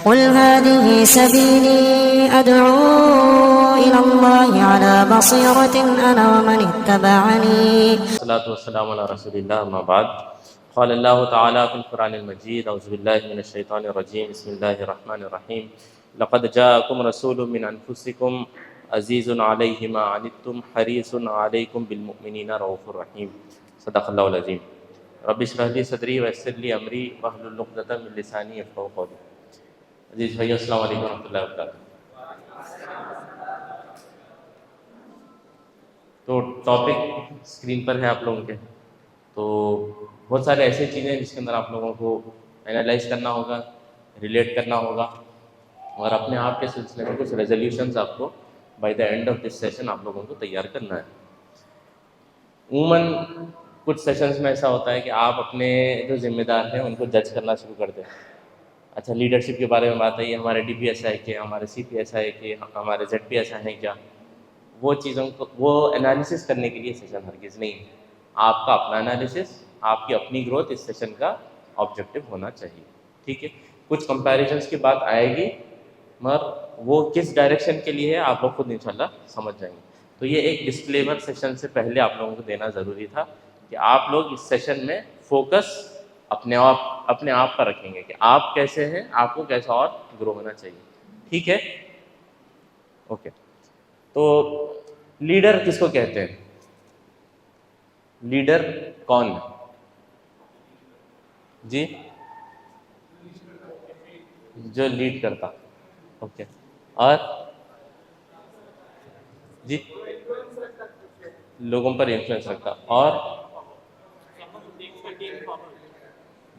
قل هذه سبيلي أدعو إلى الله على بصيرة أنا ومن اتبعني. والصلاة والسلام على رسول الله. أما بعد، قال الله تعالى في القرآن المجيد: أعوذ بالله من الشيطان الرجيم، بسم الله الرحمن الرحيم. لقد جاءكم رسول من أنفسكم عزيز عليه ما عنتم حريص عليكم بالمؤمنين رؤوف رحيم. صدق الله العظيم. رب اشرح لي صدري ويسر لي أمري واحلل عقدة من لساني يفقهوا قولي. عزیز بھائیو، السلام علیکم ورحمۃ اللہ وبرکاتہ. تو ٹاپک اسکرین پر ہے آپ لوگوں کے. تو بہت سارے ایسے چیزیں ہیں جس کے اندر آپ لوگوں کو انالائز کرنا ہوگا، ریلیٹ کرنا ہوگا، اور اپنے آپ کے سلسلے میں کچھ ریزولیوشنز آپ کو by the and of this session آپ لوگوں کو تیار کرنا ہے. عموماً کچھ سیشنز میں ایسا ہوتا ہے کہ آپ اپنے جو ذمہ دار ہیں ان کو جج کرنا شروع کر دیں. اچھا، لیڈرشپ کے بارے میں بات ہے، یہ ہمارے ڈی پی ایس ہے کہ ہمارے سی پی ایس ہے کہ ہمارے زیڈ پی ایس ہیں کیا؟ وہ چیزوں کو وہ انالیسس کرنے کے لیے سیشن ہرگز نہیں ہے. آپ کا اپنا انالیسس، آپ کی اپنی گروتھ اس سیشن کا آبجیکٹو ہونا چاہیے. ٹھیک ہے، کچھ کمپیریزنس کی بات آئے گی مگر وہ کس ڈائریکشن کے لیے ہے آپ لوگ خود انشاءاللہ سمجھ جائیں گے. تو یہ ایک ڈسکلیمر سیشن سے پہلے آپ لوگوں کو دینا ضروری تھا کہ آپ لوگ اس سیشن میں فوکس اپنے آپ پر رکھیں گے کہ آپ کیسے ہیں، آپ کو کیسا اور گرو ہونا چاہیے. ٹھیک ہے، اوکے. تو لیڈر کس کو کہتے ہیں؟ لیڈر کون ہے جی؟ جو لیڈ کرتا. اوکے. اور جی، لوگوں پر انفلوئنس رکھتا اور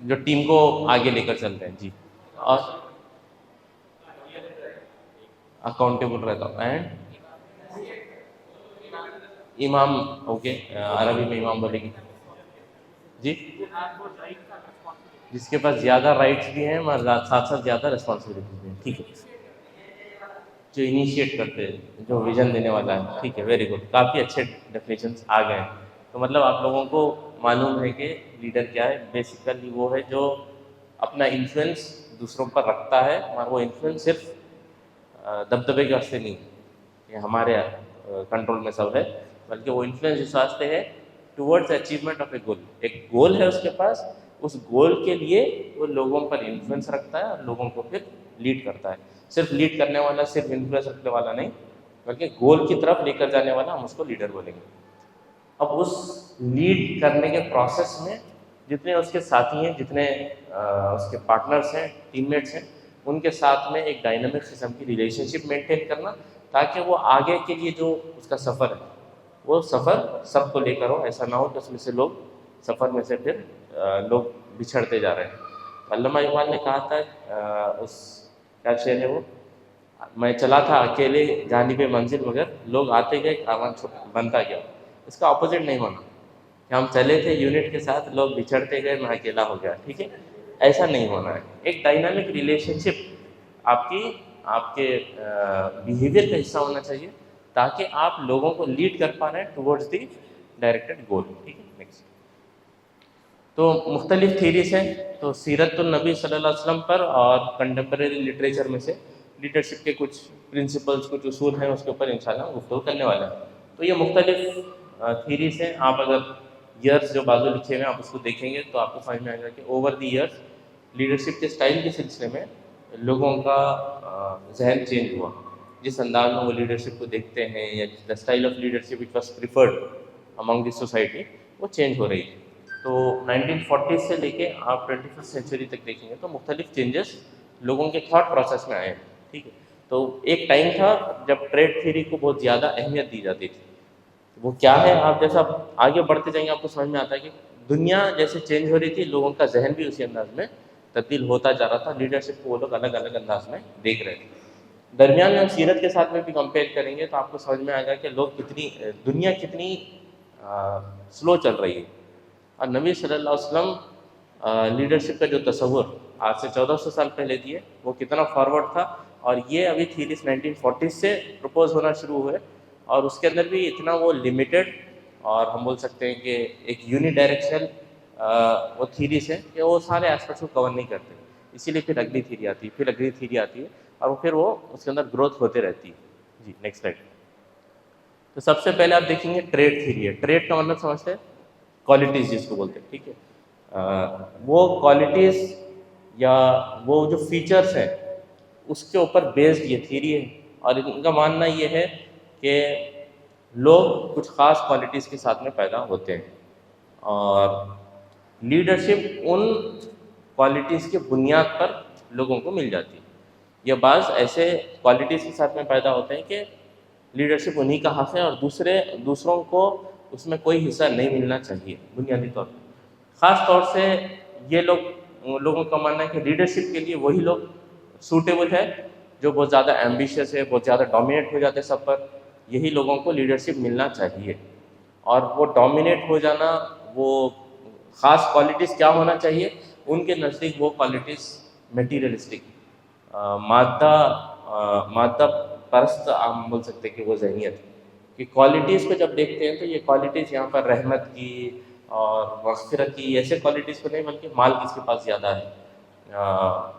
جو ٹیم کو آگے لے کر چلتے ہیں. جی. اور اکاؤنٹیبل رہتا. اینڈ امام. اوکے، عربی میں امام بولے گی. جی، جس کے پاس زیادہ رائٹس بھی ہیں مگر ساتھ ساتھ زیادہ ریسپانسبلٹیز بھی ہیں. ٹھیک ہے، جو انیشیٹ کرتے ہیں، جو ویژن دینے والا ہے. ٹھیک ہے، ویری گڈ. کافی اچھے ڈیفینیشنس آ گئے ہیں. تو مطلب آپ لوگوں کو معلوم ہے کہ لیڈر کیا ہے. بیسیکلی وہ ہے جو اپنا انفلوئنس دوسروں پر رکھتا ہے، مگر وہ انفلوئنس صرف دبدبے کے واسطے نہیں کہ ہمارے کنٹرول میں سب ہے، بلکہ وہ انفلوئنس اس واسطے ہے ٹورڈز اچیومنٹ آف اے گول. ایک گول ہے اس کے پاس، اس گول کے لیے وہ لوگوں پر انفلوئنس رکھتا ہے اور لوگوں کو پھر لیڈ کرتا ہے. صرف لیڈ کرنے والا، صرف انفلوئنس رکھنے والا نہیں، بلکہ گول کی طرف لے کر جانے والا، ہم اس کو لیڈر بولیں گے. اب اس لیڈ کرنے کے پروسیس میں جتنے اس کے ساتھی ہیں، جتنے اس کے پارٹنرس ہیں، ٹیم میٹس ہیں، ان کے ساتھ میں ایک ڈائنامک قسم کی ریلیشن شپ مینٹین کرنا، تاکہ وہ آگے کے لیے جو اس کا سفر ہے وہ سفر سب کو لے کر ہو. ایسا نہ ہو کہ اس میں سے لوگ سفر میں سے پھر لوگ بچھڑتے جا رہے ہیں. علامہ اقبال نے کہا تھا، اس کیا شعر ہے وہ، میں چلا تھا اکیلے جانب منزل مگر لوگ آتے گئے کاروان بنتا گیا. اس کا اپوزٹ نہیں ہونا کہ ہم چلے تھے یونٹ کے ساتھ، لوگ بچھڑتے گئے، میں اکیلا ہو گیا. ٹھیک ہے، ایسا نہیں ہونا ہے. ایک ڈائنامک ریلیشن شپ آپ کے بیہیویئر کا حصہ ہونا چاہیے، تاکہ آپ لوگوں کو لیڈ کر پا رہے ہیں ٹورڈز دی ڈائریکٹڈ گول. ٹھیک ہے، نیکسٹ. تو مختلف تھیریز ہیں. تو سیرت النبی صلی اللہ علیہ وسلم پر اور کنٹمپریری لٹریچر میں سے لیڈرشپ کے کچھ پرنسپلس، کچھ اصول ہیں، اس کے اوپر انشاءاللہ گفتگو کرنے والے ہیں. تو یہ مختلف تھیریز ہیں. آپ اگر ایئرس جو بازو لکھے ہوئے ہیں آپ اس کو دیکھیں گے تو آپ کو سمجھ میں آئے گا کہ اوور دی ایئرس لیڈرشپ کے اسٹائل کے سلسلے میں لوگوں کا ذہن چینج ہوا. جس انداز میں وہ لیڈرشپ کو دیکھتے ہیں، یا the style of leadership which was preferred among the society, وہ چینج ہو رہی ہے. تو 1940 سے لے کے آپ 21 سینچری تک دیکھیں گے تو مختلف چینجز لوگوں کے تھاٹ پروسیس میں آئے ہیں. ٹھیک ہے، تو ایک ٹائم تھا جب ٹریڈ تھیوری کو بہت زیادہ اہمیت دی جاتی تھی. وہ کیا ہے، آپ جیسا آگے بڑھتے جائیں گے آپ کو سمجھ میں آتا ہے کہ دنیا جیسے چینج ہو رہی تھی، لوگوں کا ذہن بھی اسی انداز میں تبدیل ہوتا جا رہا تھا. لیڈرشپ کو وہ لوگ الگ الگ انداز میں دیکھ رہے تھے. درمیان میں ہم سیرت کے ساتھ میں بھی کمپیئر کریں گے تو آپ کو سمجھ میں آئے گا کہ دنیا کتنی سلو چل رہی ہے. اور نبی صلی اللہ علیہ وسلم لیڈرشپ کا جو تصور آج سے 1400 سال پہلے دیے وہ کتنا فارورڈ تھا. اور یہ ابھی تھیریز 1940 سے پروپوز ہونا شروع ہوئے، اور اس کے اندر بھی اتنا وہ لمیٹڈ، اور ہم بول سکتے ہیں کہ ایک یونی ڈائریکشنل وہ تھیریز ہیں کہ وہ سارے ایسپیکٹس کو کور نہیں کرتے. اسی لیے پھر اگلی تھیری آتی ہے، پھر اگلی تھیری آتی ہے، اور پھر وہ اس کے اندر گروتھ ہوتے رہتی ہے. جی نیکسٹ سلائڈ. تو سب سے پہلے آپ دیکھیں گے ٹریٹ تھیری ہے. ٹریٹ کا مطلب سمجھتے ہیں کوالٹیز جس کو بولتے ہیں. ٹھیک ہے، وہ کوالٹیز یا وہ جو فیچرس ہیں اس کے اوپر بیسڈ یہ تھیری ہے. اور ان کا ماننا یہ ہے کہ لوگ کچھ خاص کوالٹیز کے ساتھ میں پیدا ہوتے ہیں، اور لیڈرشپ ان کوالٹیز کے بنیاد پر لوگوں کو مل جاتی ہے. یہ بعض ایسے کوالٹیز کے ساتھ میں پیدا ہوتے ہیں کہ لیڈرشپ انہی کا حق ہے، اور دوسروں کو اس میں کوئی حصہ نہیں ملنا چاہیے بنیادی طور پر. خاص طور سے یہ لوگوں کا ماننا ہے کہ لیڈرشپ کے لیے وہی لوگ سوٹیبل ہے جو بہت زیادہ ایمبیشیس ہے، بہت زیادہ ڈومینیٹ ہو جاتے ہیں سب پر. یہی لوگوں کو لیڈرشپ ملنا چاہیے. اور وہ ڈومینیٹ ہو جانا، وہ خاص کوالٹیز کیا ہونا چاہیے ان کے نزدیک؟ وہ کوالٹیز میٹیریلسٹک، مادہ پرست آپ بول سکتے کہ وہ ذہنیت کہ کوالٹیز کو جب دیکھتے ہیں تو یہ کوالٹیز یہاں پر رحمت کی اور مغفرت کی ایسے کوالٹیز کو نہیں، بلکہ مال کس کے پاس زیادہ ہے،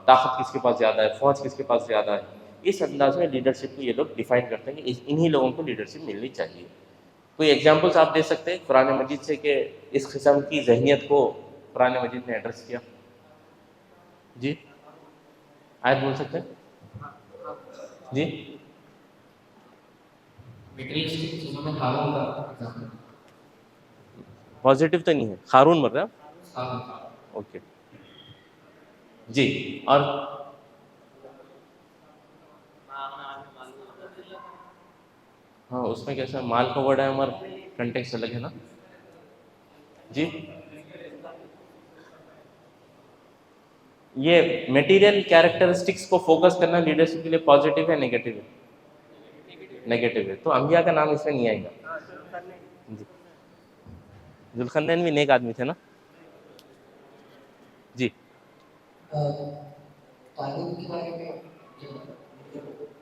طاقت کس کے پاس زیادہ ہے، فوج کس کے پاس زیادہ ہے. اس انداز میں لیڈرشپ کو یہ لوگ ڈیفائن کرتے ہیں کہ انہی لوگوں کو لیڈرشپ ملنی چاہیے. کوئی ایگزامپلس آپ دے سکتے ہیں قرآن مجید سے کہ اس قسم کی ذہنیت کو قرآن مجید نے ایڈریس کیا؟ جی آیت بول سکتے ہیں؟ جی پازیٹیو تو نہیں ہے، ہارون بول رہے ہیں آپ؟ اوکے جی. اور ہاں اس میں کیسا مال کا ورڈ ہے ہمارا کنٹیکس الگ ہے نا. جی یہ میٹیریل کیریکٹرسٹکس کو فوکس کرنا لیڈرشپ کے لیے پازیٹیو ہے نیگیٹو ہے؟ نیگیٹو ہے. تو انبیاء کا نام اس میں نہیں آئے گا. جی ذوالقرنین بھی نیک آدمی تھے نا. جی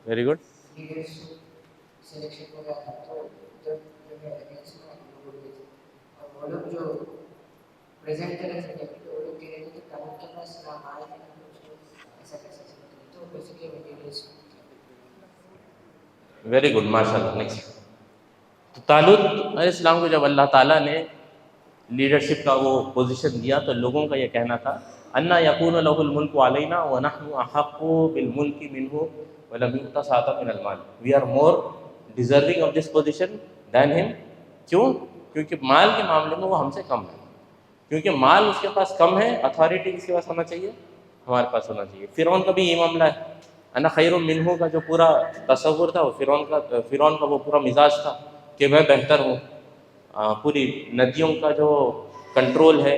ویری گڈ. ویری گڈ ماشاء اللہ. نیکسٹ. تو طالوت علیہ السلام کو جب اللہ تعالیٰ نے لیڈرشپ کا وہ پوزیشن دیا تو لوگوں کا یہ کہنا تھا انا یکون لہ الملک علینا ونحن احق بالملک منہ ولم یؤت سعۃ من المال. We are more deserving of this position دین ہم. کیوں؟ کیونکہ مال کے معاملے میں وہ ہم سے کم ہے. کیونکہ مال اس کے پاس کم ہے، اتھارٹی کس کے پاس ہونا چاہیے؟ ہمارے پاس ہونا چاہیے. فرعون کا بھی یہ معاملہ ہے. انا خیر منہ کا جو پورا تصور تھا وہ فرعون کا وہ پورا مزاج تھا کہ میں بہتر ہوں. پوری ندیوں کا جو کنٹرول ہے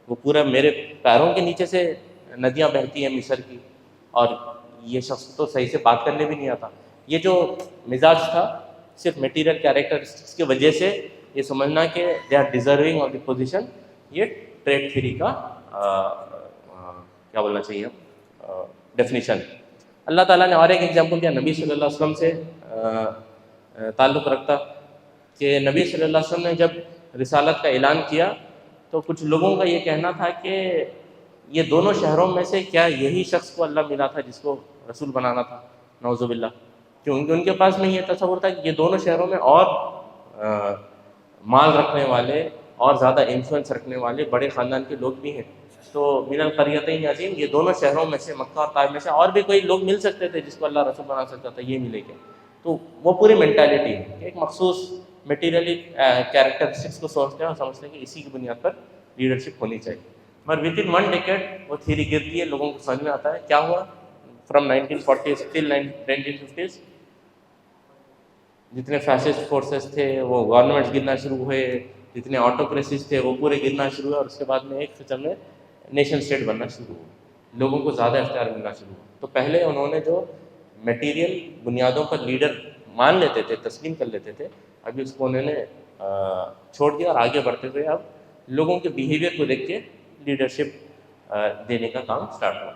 وہ پورا میرے پیروں کے نیچے سے ندیاں بہتی ہیں مصر کی، اور یہ شخص تو صحیح سے بات کرنے بھی نہیں آتا. یہ جو مزاج تھا صرف میٹیریل کیریکٹرسٹکس کی وجہ سے یہ سمجھنا کہ they are deserving of the position, یہ ٹریٹ تھیری کا کیا بولنا چاہیے ڈیفینیشن. اللہ تعالیٰ نے اور ایک ایگزامپل دیا نبی صلی اللہ علیہ وسلم سے تعلق رکھتا کہ نبی صلی اللہ علیہ وسلم نے جب رسالت کا اعلان کیا تو کچھ لوگوں کا یہ کہنا تھا کہ یہ دونوں شہروں میں سے کیا یہی شخص کو اللہ ملا تھا جس کو رسول بنانا تھا؟ نعوذ باللہ. کیونکہ ان کے پاس میں یہ تصور تھا کہ یہ دونوں شہروں میں اور مال رکھنے والے اور زیادہ انفلوئنس رکھنے والے بڑے خاندان کے لوگ بھی ہیں. تو من القریتین عظیم، یہ دونوں شہروں میں سے مکہ اور طائف میں سے اور بھی کوئی لوگ مل سکتے تھے جس کو اللہ رسول بنا سکتا تھا، یہ ملے گا. تو وہ پوری مینٹالٹی ہے کہ ایک مخصوص میٹیریلی کیریکٹرسٹکس کو سوچتے ہیں اور سمجھتے ہیں کہ اسی کی بنیاد پر لیڈرشپ ہونی چاہیے. مگر ود ان 1 ڈیکیڈ وہ تھیری گرتی ہے، لوگوں کو سمجھ میں آتا ہے کیا ہوا. فرام 1940s ٹل 1950s جتنے فیسسٹ فورسز تھے وہ گورنمنٹس گرنا شروع ہوئے، جتنے آٹوکریسیز تھے وہ پورے گرنا شروع ہوئے، اور اس کے بعد میں ایک سچن میں نیشن اسٹیٹ بننا شروع ہوا، لوگوں کو زیادہ اختیار ملنا شروع ہوا. تو پہلے انہوں نے جو میٹیریل بنیادوں پر لیڈر مان لیتے تھے، تسلیم کر لیتے تھے، ابھی اس کو انہوں نے چھوڑ دیا اور آگے بڑھتے ہوئے اب لوگوں کے بیہیویئر کو دیکھ کے لیڈرشپ دینے کا کام سٹارٹ ہوا.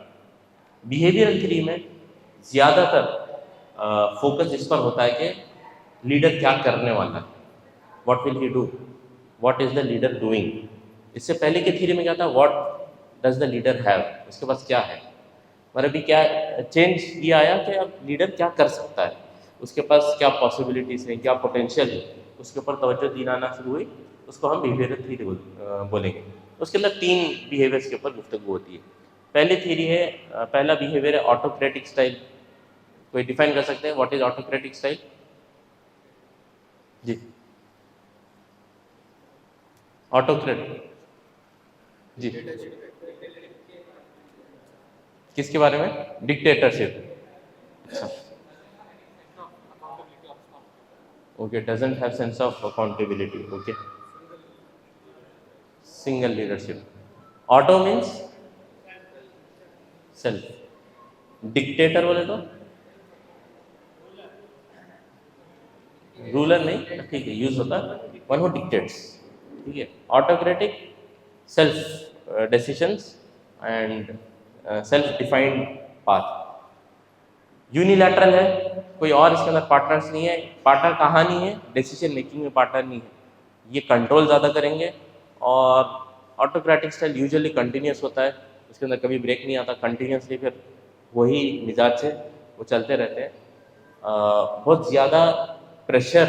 بیہیویئرل تھیوری میں زیادہ تر فوکس اس پر ہوتا ہے کہ لیڈر کیا کرنے والا ہے، what will he do, what is the leader doing. اس سے پہلے کی تھیوری میں کیا تھا، what does the leader have, اس کے پاس کیا ہے. مگر ابھی کیا چینج یہ آیا کہ اب لیڈر کیا کر سکتا ہے، اس کے پاس کیا پاسبلٹیز ہیں، کیا پوٹینشیل ہے، اس کے اوپر توجہ دین آنا شروع ہوئی. اس کو ہم بیہیویئر تھیوری بولیں گے. اس کے اندر 3 بیہیویئرس کے اوپر گفتگو ہوتی ہے. پہلی تھیوری ہے، پہلا بیہیویئر ہے آٹوکریٹک اسٹائل. کوئی ڈیفائن کر سکتے ہیں واٹ از آٹوکریٹک اسٹائل؟ جی آٹوکریٹ جی کس کے بارے میں؟ ڈکٹیٹرشپ. اچھا okay, doesn't have sense of accountability. Okay, single leadership. Auto means self. Dictator بولے تو رولر نہیں، ٹھیک ہے، یوز ہوتا ہے ون ہو ڈکٹیٹس. ٹھیک ہے، autocratic self decisions and self defined path. Unilateral ہے، کوئی اور اس کے اندر پارٹنرس نہیں ہے. پارٹنر کہاں نہیں ہے؟ ڈیسیشن میکنگ میں پارٹنر نہیں ہے. یہ کنٹرول زیادہ کریں گے. اور آٹوکریٹک اسٹائل یوزلی کنٹینیوس ہوتا ہے، اس کے اندر کبھی بریک نہیں آتا، کنٹینیوسلی پھر وہی مزاج سے وہ چلتے رہتے ہیں. بہت زیادہ پریشر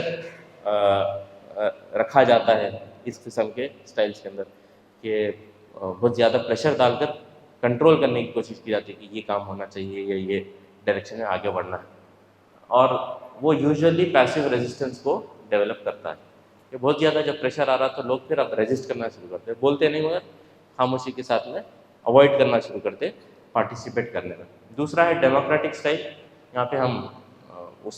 رکھا جاتا ہے اس قسم کے اسٹائلس کے اندر، کہ بہت زیادہ پریشر ڈال کر کنٹرول کرنے کی کوشش کی جاتی ہے کہ یہ کام ہونا چاہیے یا یہ ڈائریکشن میں آگے بڑھنا ہے. اور وہ یوزلی پیسیو ریزسٹنس کو ڈیولپ کرتا ہے کہ بہت زیادہ جب پریشر آ رہا تو لوگ پھر اب ریزسٹ کرنا شروع کرتے ہیں، بولتے نہیں مگر خاموشی کے ساتھ میں اوائڈ کرنا شروع کرتے پارٹیسپیٹ کرنے میں. دوسرا ہے ڈیموکریٹک اسٹائل. یہاں پہ ہم اس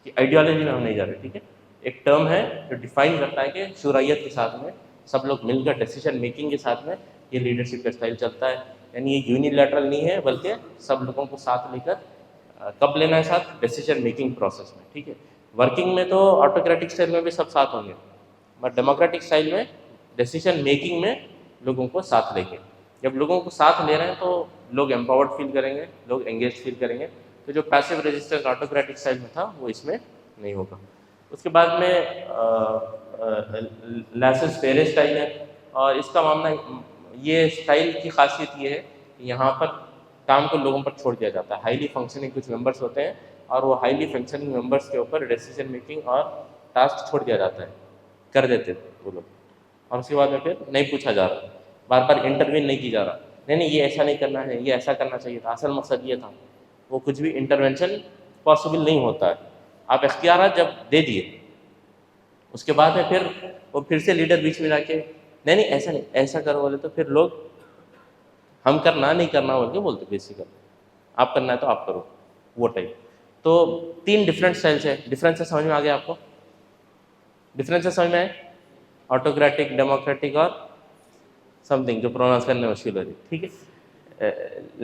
کی آئیڈیالوجی میں ہم نہیں جا رہے. ٹھیک ہے، ایک ٹرم ہے جو ڈیفائن کرتا ہے کہ شورائیت کے ساتھ میں سب لوگ مل کر ڈیسیشن میکنگ کے ساتھ میں یہ لیڈرشپ کا اسٹائل چلتا ہے. یعنی یہ یونیلیٹرل نہیں ہے بلکہ سب لوگوں کو ساتھ لے کر کب لینا ہے ساتھ؟ ڈیسیجن میکنگ پروسیس میں. ٹھیک ہے، ورکنگ میں تو آٹوکریٹک اسٹائل میں بھی سب ساتھ ہوں گے، بٹ ڈیموکریٹک اسٹائل میں ڈیسیجن میکنگ میں لوگوں کو ساتھ لے کے، جب لوگوں کو ساتھ لے رہے ہیں تو لوگ امپاورڈ فیل کریں گے، لوگ انگیج فیل کریں گے. تو جو پیسو ریزسٹنس آٹوکریٹک اسٹائل میں تھا وہ اس میں نہیں ہوگا. اس کے بعد میں لیسس فیئر اسٹائل ہے. اور اس کا معاملہ یہ اسٹائل کی خاصیت یہ ہے کہ یہاں پر کام کو لوگوں پر چھوڑ دیا جاتا ہے. ہائیلی فنکشننگ کچھ ممبرس ہوتے ہیں اور وہ ہائیلی فنکشننگ ممبرس کے اوپر ڈیسیجن میکنگ اور ٹاسک چھوڑ دیا جاتا ہے، کر دیتے وہ لوگ. اور اس کے بعد میں پھر نہیں پوچھا جا رہا، بار بار انٹروین نہیں کی جا رہا، نہیں یہ ایسا نہیں کرنا ہے، یہ ایسا کرنا چاہیے تھا، اصل مقصد یہ تھا. وہ کچھ بھی انٹرونشن پاسبل نہیں ہوتا ہے. آپ اختیارات جب دے دیے اس کے بعد میں پھر وہ پھر سے لیڈر بیچ میں جا کے نہیں ایسا نہیں، ایسا کرو بولے تو پھر لوگ ہم کرنا نہیں کرنا بول کے بولتے بیسیکلی. آپ کرنا ہے تو آپ کرو، وہ ٹائپ. تو 3 ڈفرینٹ اسٹائلس ہیں. ڈفرینس سمجھ میں آ گیا آپ کو؟ ڈفرینس سمجھ میں آئے؟ آٹوکریٹک، ڈیموکریٹک اور سم تھنگ جو پروناؤنس کرنے مشکل ہو رہی. ٹھیک ہے،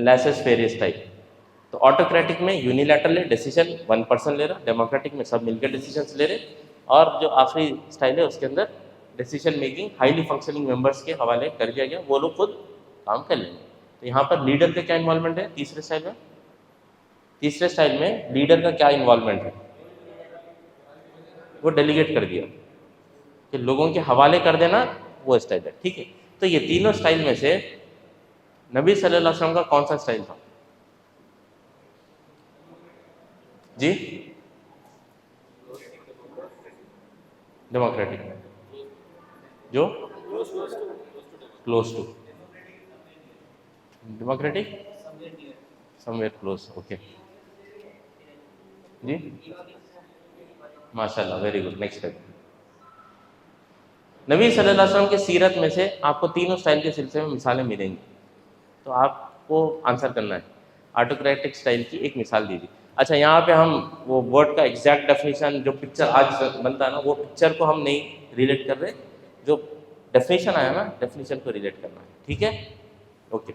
لیسس فیئر اسٹائل. تو آٹوکریٹک میں یونیلیٹرل ہے، ڈیسیجن 1 پرسن لے رہا. ڈیموکریٹک میں سب مل کے ڈیسیجنس لے رہے. اور جو آخری اسٹائل ہے اس کے اندر decision making highly functioning members کے حوالے کر دیا گیا، وہ لوگ خود کام کر لیں گے. تو یہاں پر لیڈر کا کیا انوالومنٹ ہے تیسرے اسٹائل میں؟ تیسرے اسٹائل میں لیڈر کا کیا انوالومنٹ ہے؟ وہ ڈیلیگیٹ کر دیا کہ لوگوں کے حوالے کر دینا، وہ اسٹائل ہے. ٹھیک ہے، تو یہ تینوں اسٹائل میں سے نبی صلی اللہ علیہ وسلم کا کون سا اسٹائل تھا؟ جی ڈیموکریٹک، جو close to democratic, somewhere close. Okay جی ماشاء اللہ، ویری گڈ. Next step. نبی صلی اللہ علیہ وسلم کی سیرت میں سے آپ کو تینوں اسٹائل کے سلسلے میں مثالیں ملیں گی، تو آپ کو آنسر کرنا ہے. آٹوکریٹک اسٹائل کی ایک مثال دیجیے. اچھا، یہاں پہ ہم وہ ورڈ کا ایگزیکٹ ڈیفینیشن جو پکچر آج بنتا ہے نا، وہ پکچر کو ہم نہیں ریلیٹ کر رہے، جو ڈیفینیشن آیا نا ڈیفینیشن کو ریلیٹ کرنا ہے. ٹھیک ہے، okay.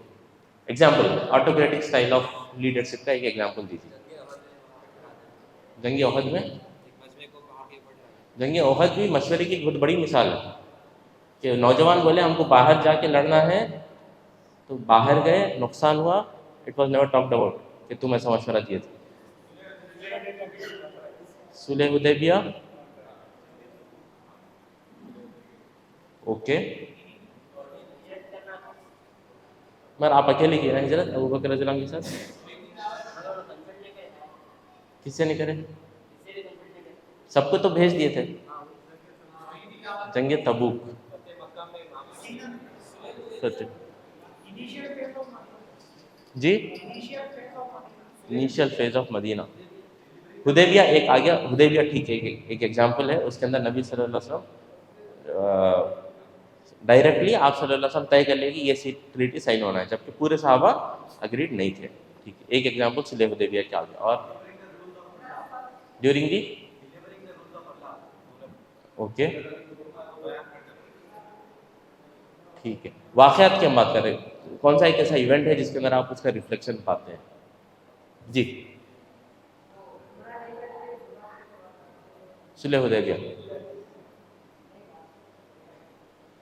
Example autocratic style of leadership کا ایک ایگزامپل دیجیے. جنگ احد میں، جنگ احد بھی مشورے کی بہت بڑی مثال ہے کہ نوجوان بولے ہم کو باہر جا کے لڑنا ہے، تو باہر گئے، نقصان ہوا. It was never talked about کہ تم ایسا مشورہ دیے تھے. صلح حدیبیہ، اوکے. مگر آپ اکیلے کیے نا ہجرت ابو بکر رضی اللہ عنہ کے ساتھ؟ کس سے نہیں کرے؟ سب کو تو بھیج دیے تھے جنگ تبوک. جی انیشیل فیز آف مدینہ. حدیبیہ ایک آ گیا. حدیبیہ ٹھیک ہے ایک ایگزامپل ہے. اس کے اندر نبی صلی اللہ علیہ وسلم ڈائریکٹلی آپ صلی اللہ علیہ وسلم طے کر لے کہ یہ ٹریٹی سائن ہونا ہے، جبکہ پورے صحابہ اگریڈ نہیں تھے. ٹھیک ہے، ایک ایگزامپل صلح حدیبیہ کیا گیا. اور ڈیورنگ دی اوکے ٹھیک ہے. واقعات کی ہم بات کر رہے ہیں. کون سا ایک ایسا ایونٹ ہے جس کے اندر آپ اس کا ریفلیکشن پاتے ہیں؟ جی صلح حدیبیہ.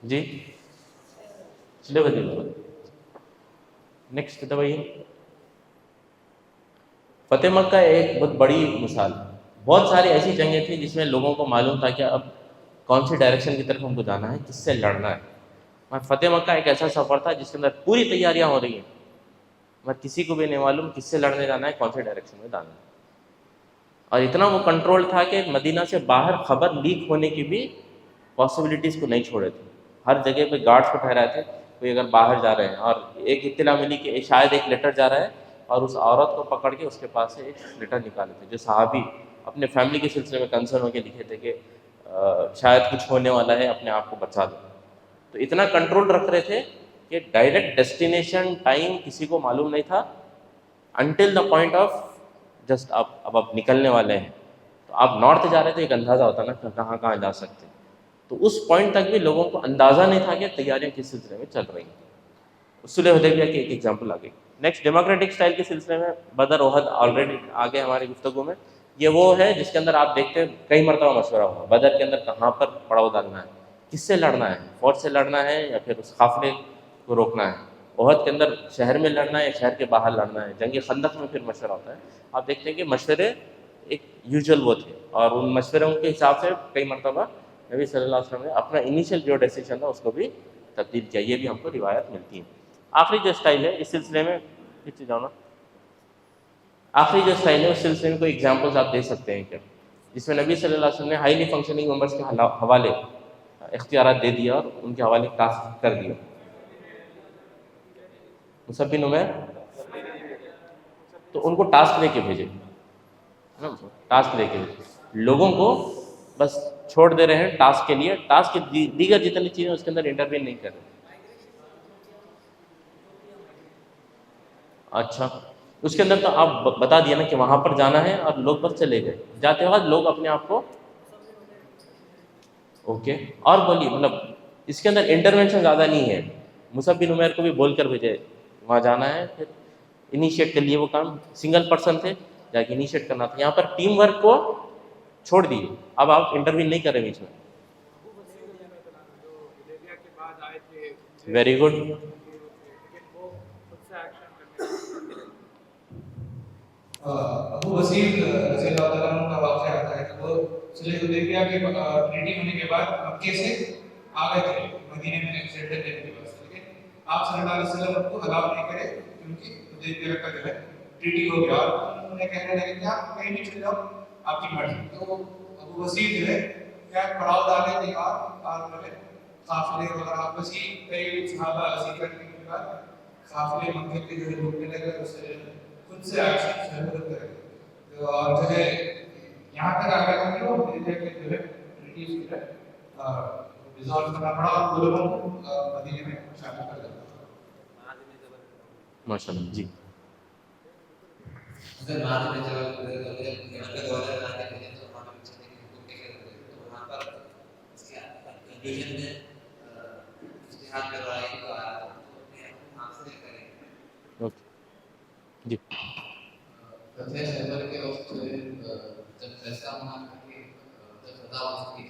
جی صلح حدیبیہ. نیکسٹ دبائیے. فتح مکہ ایک بہت بڑی مثال. بہت ساری ایسی جنگیں تھیں جس میں لوگوں کو معلوم تھا کہ اب کون سی ڈائریکشن کی طرف ہم کو جانا ہے، کس سے لڑنا ہے. فتح مکہ ایک ایسا سفر تھا جس کے اندر پوری تیاریاں ہو رہی ہیں، مگر کسی کو بھی نہیں معلوم کس سے لڑنے جانا ہے، کون سے ڈائریکشن میں جانا ہے. اور اتنا وہ کنٹرول تھا کہ مدینہ سے باہر خبر لیک ہونے کی بھی پاسبلٹیز کو نہیں چھوڑے تھے. ہر جگہ پہ گارڈس کو ٹھہرائے تھے کوئی اگر باہر جا رہے ہیں. اور ایک اطلاع ملی کہ شاید ایک لیٹر جا رہا ہے، اور اس عورت کو پکڑ کے اس کے پاس سے ایک لیٹر نکالے تھے جو صحابی اپنے فیملی کے سلسلے میں کنسرن ہو کے لکھے تھے کہ شاید کچھ ہونے والا ہے، اپنے آپ کو بچا دو. تو اتنا کنٹرول رکھ رہے تھے کہ ڈائریکٹ ڈیسٹینیشن ٹائم کسی کو معلوم نہیں تھا until the point of just اب آپ نکلنے والے ہیں. تو آپ نارتھ جا رہے تھے، ایک اندازہ ہوتا نا کہ کہاں کہاں جا سکتے. تو اس پوائنٹ تک بھی لوگوں کو اندازہ نہیں تھا کہ تیاریاں کس سلسلے میں چل رہی ہیں. صلح حدیبیہ کی ایک ایگزامپل آ گئی. نیکسٹ ڈیموکریٹک اسٹائل کے سلسلے میں بدر احد آلریڈی آگے ہماری گفتگو میں. یہ وہ ہے جس کے اندر آپ دیکھتے ہیں کئی مرتبہ مشورہ ہوا. بدر کے اندر کہاں پر پڑاؤ ڈالنا ہے، کس سے لڑنا ہے، فوج سے لڑنا ہے یا پھر اس قافلے کو روکنا ہے. احد کے اندر شہر میں لڑنا ہے یا شہر کے باہر لڑنا ہے. جنگ خندق میں پھر مشورہ ہوتا ہے. آپ دیکھتے ہیں کہ مشورے ایک یوزول وہ تھے، اور ان مشوروں کے حساب سے کئی مرتبہ نبی صلی اللہ علیہ وسلم نے اپنا انیشیل جو ڈیسیجن تھا اس کو بھی تبدیل کیا. یہ بھی ہم کو روایت ملتی ہے. آخری جو اسٹائل ہے اس سلسلے میں آخری جو اسٹائل ہے اس سلسلے میں کوئی ایگزامپلس آپ دے سکتے ہیں کیا، جس میں نبی صلی اللہ علیہ وسلم نے ہائیلی فنکشننگ ممبرس کے حوالے اختیارات دے دیا اور ان کے حوالے ٹاسک کر دیا. مصعب بن عمیر تو ان کو ٹاسک دے کے بھیجے، ٹاسک دے کے بھیجے. لوگوں کو بس چھوڑ دے رہے ہیں ٹاسک کے لیے. ٹاسک کی دیگر جتنی چیزیں اس کے اندر انٹروین نہیں کر رہے. اچھا اس کے اندر تو آپ بتا دیا نا کہ وہاں پر جانا ہے اور لوگ بس چلے گئے. جاتے وقت لوگ اپنے آپ کو اوکے. اور بولیے مطلب اس کے اندر انٹرونشن زیادہ نہیں ہے. مصعب بن عمیر کو بھی بول کر بھیجے وہاں جانا ہے، پھر انیشیٹ کر لیے. وہ کام سنگل پرسن تھے جا کے انیشیٹ کرنا تھا. یہاں پر ٹیم ورک کو چھوڑ دیے. اب آپ انٹروین نہیں کر رہے بیچ میں. Very good. ابو وسیع رضی اللہ تعالیٰ عنہ کا واقعہ آتا ہے کہ وہ صلح حدیبیہ کے ٹریٹی ہونے کے بعد مکے سے آ گئے تھے مدینے میں سیٹل لینے کے واسطے، لیکن آپ صلی اللہ علیہ وسلم کو الاؤ نہیں کرے کیونکہ حدیبیہ کا جو ہے ٹریٹی ہو گیا. اور انہوں نے کہنے لگے کہ آپ کہیں نہیں چلے جاؤ، آپ کی مرضی. تو ابو وسیع جو ہے کیا پڑاؤ ڈالے تھے اور جو ہے قافلے وغیرہ وسیع کئی صحابہ عزیز کرنے کے بعد قافلے مکے کے جو ہے روکنے لگے. اس سے خود سے ایکشن شروع کرے اور جو ہے یہاں تک آ گیا کہ وہ دل کے جو ہے ٹریٹیز جو ہے ریزالو کرنا پڑا اور لوگوں کو مدینے میں شامل کر دیا. ماشاءاللہ. جی اگر بعد میں جب دورہ آتے ہیں تو ہم چلتے ہیں تو وہاں پر اس کے کنڈیشن میں اجتہاد کر رہا ہے تو اپنے حاصل کریں. اوکے جی. فتح خیبر کے وقت جب فیصلہ ہونا تھا کہ جب خدا ہو سکی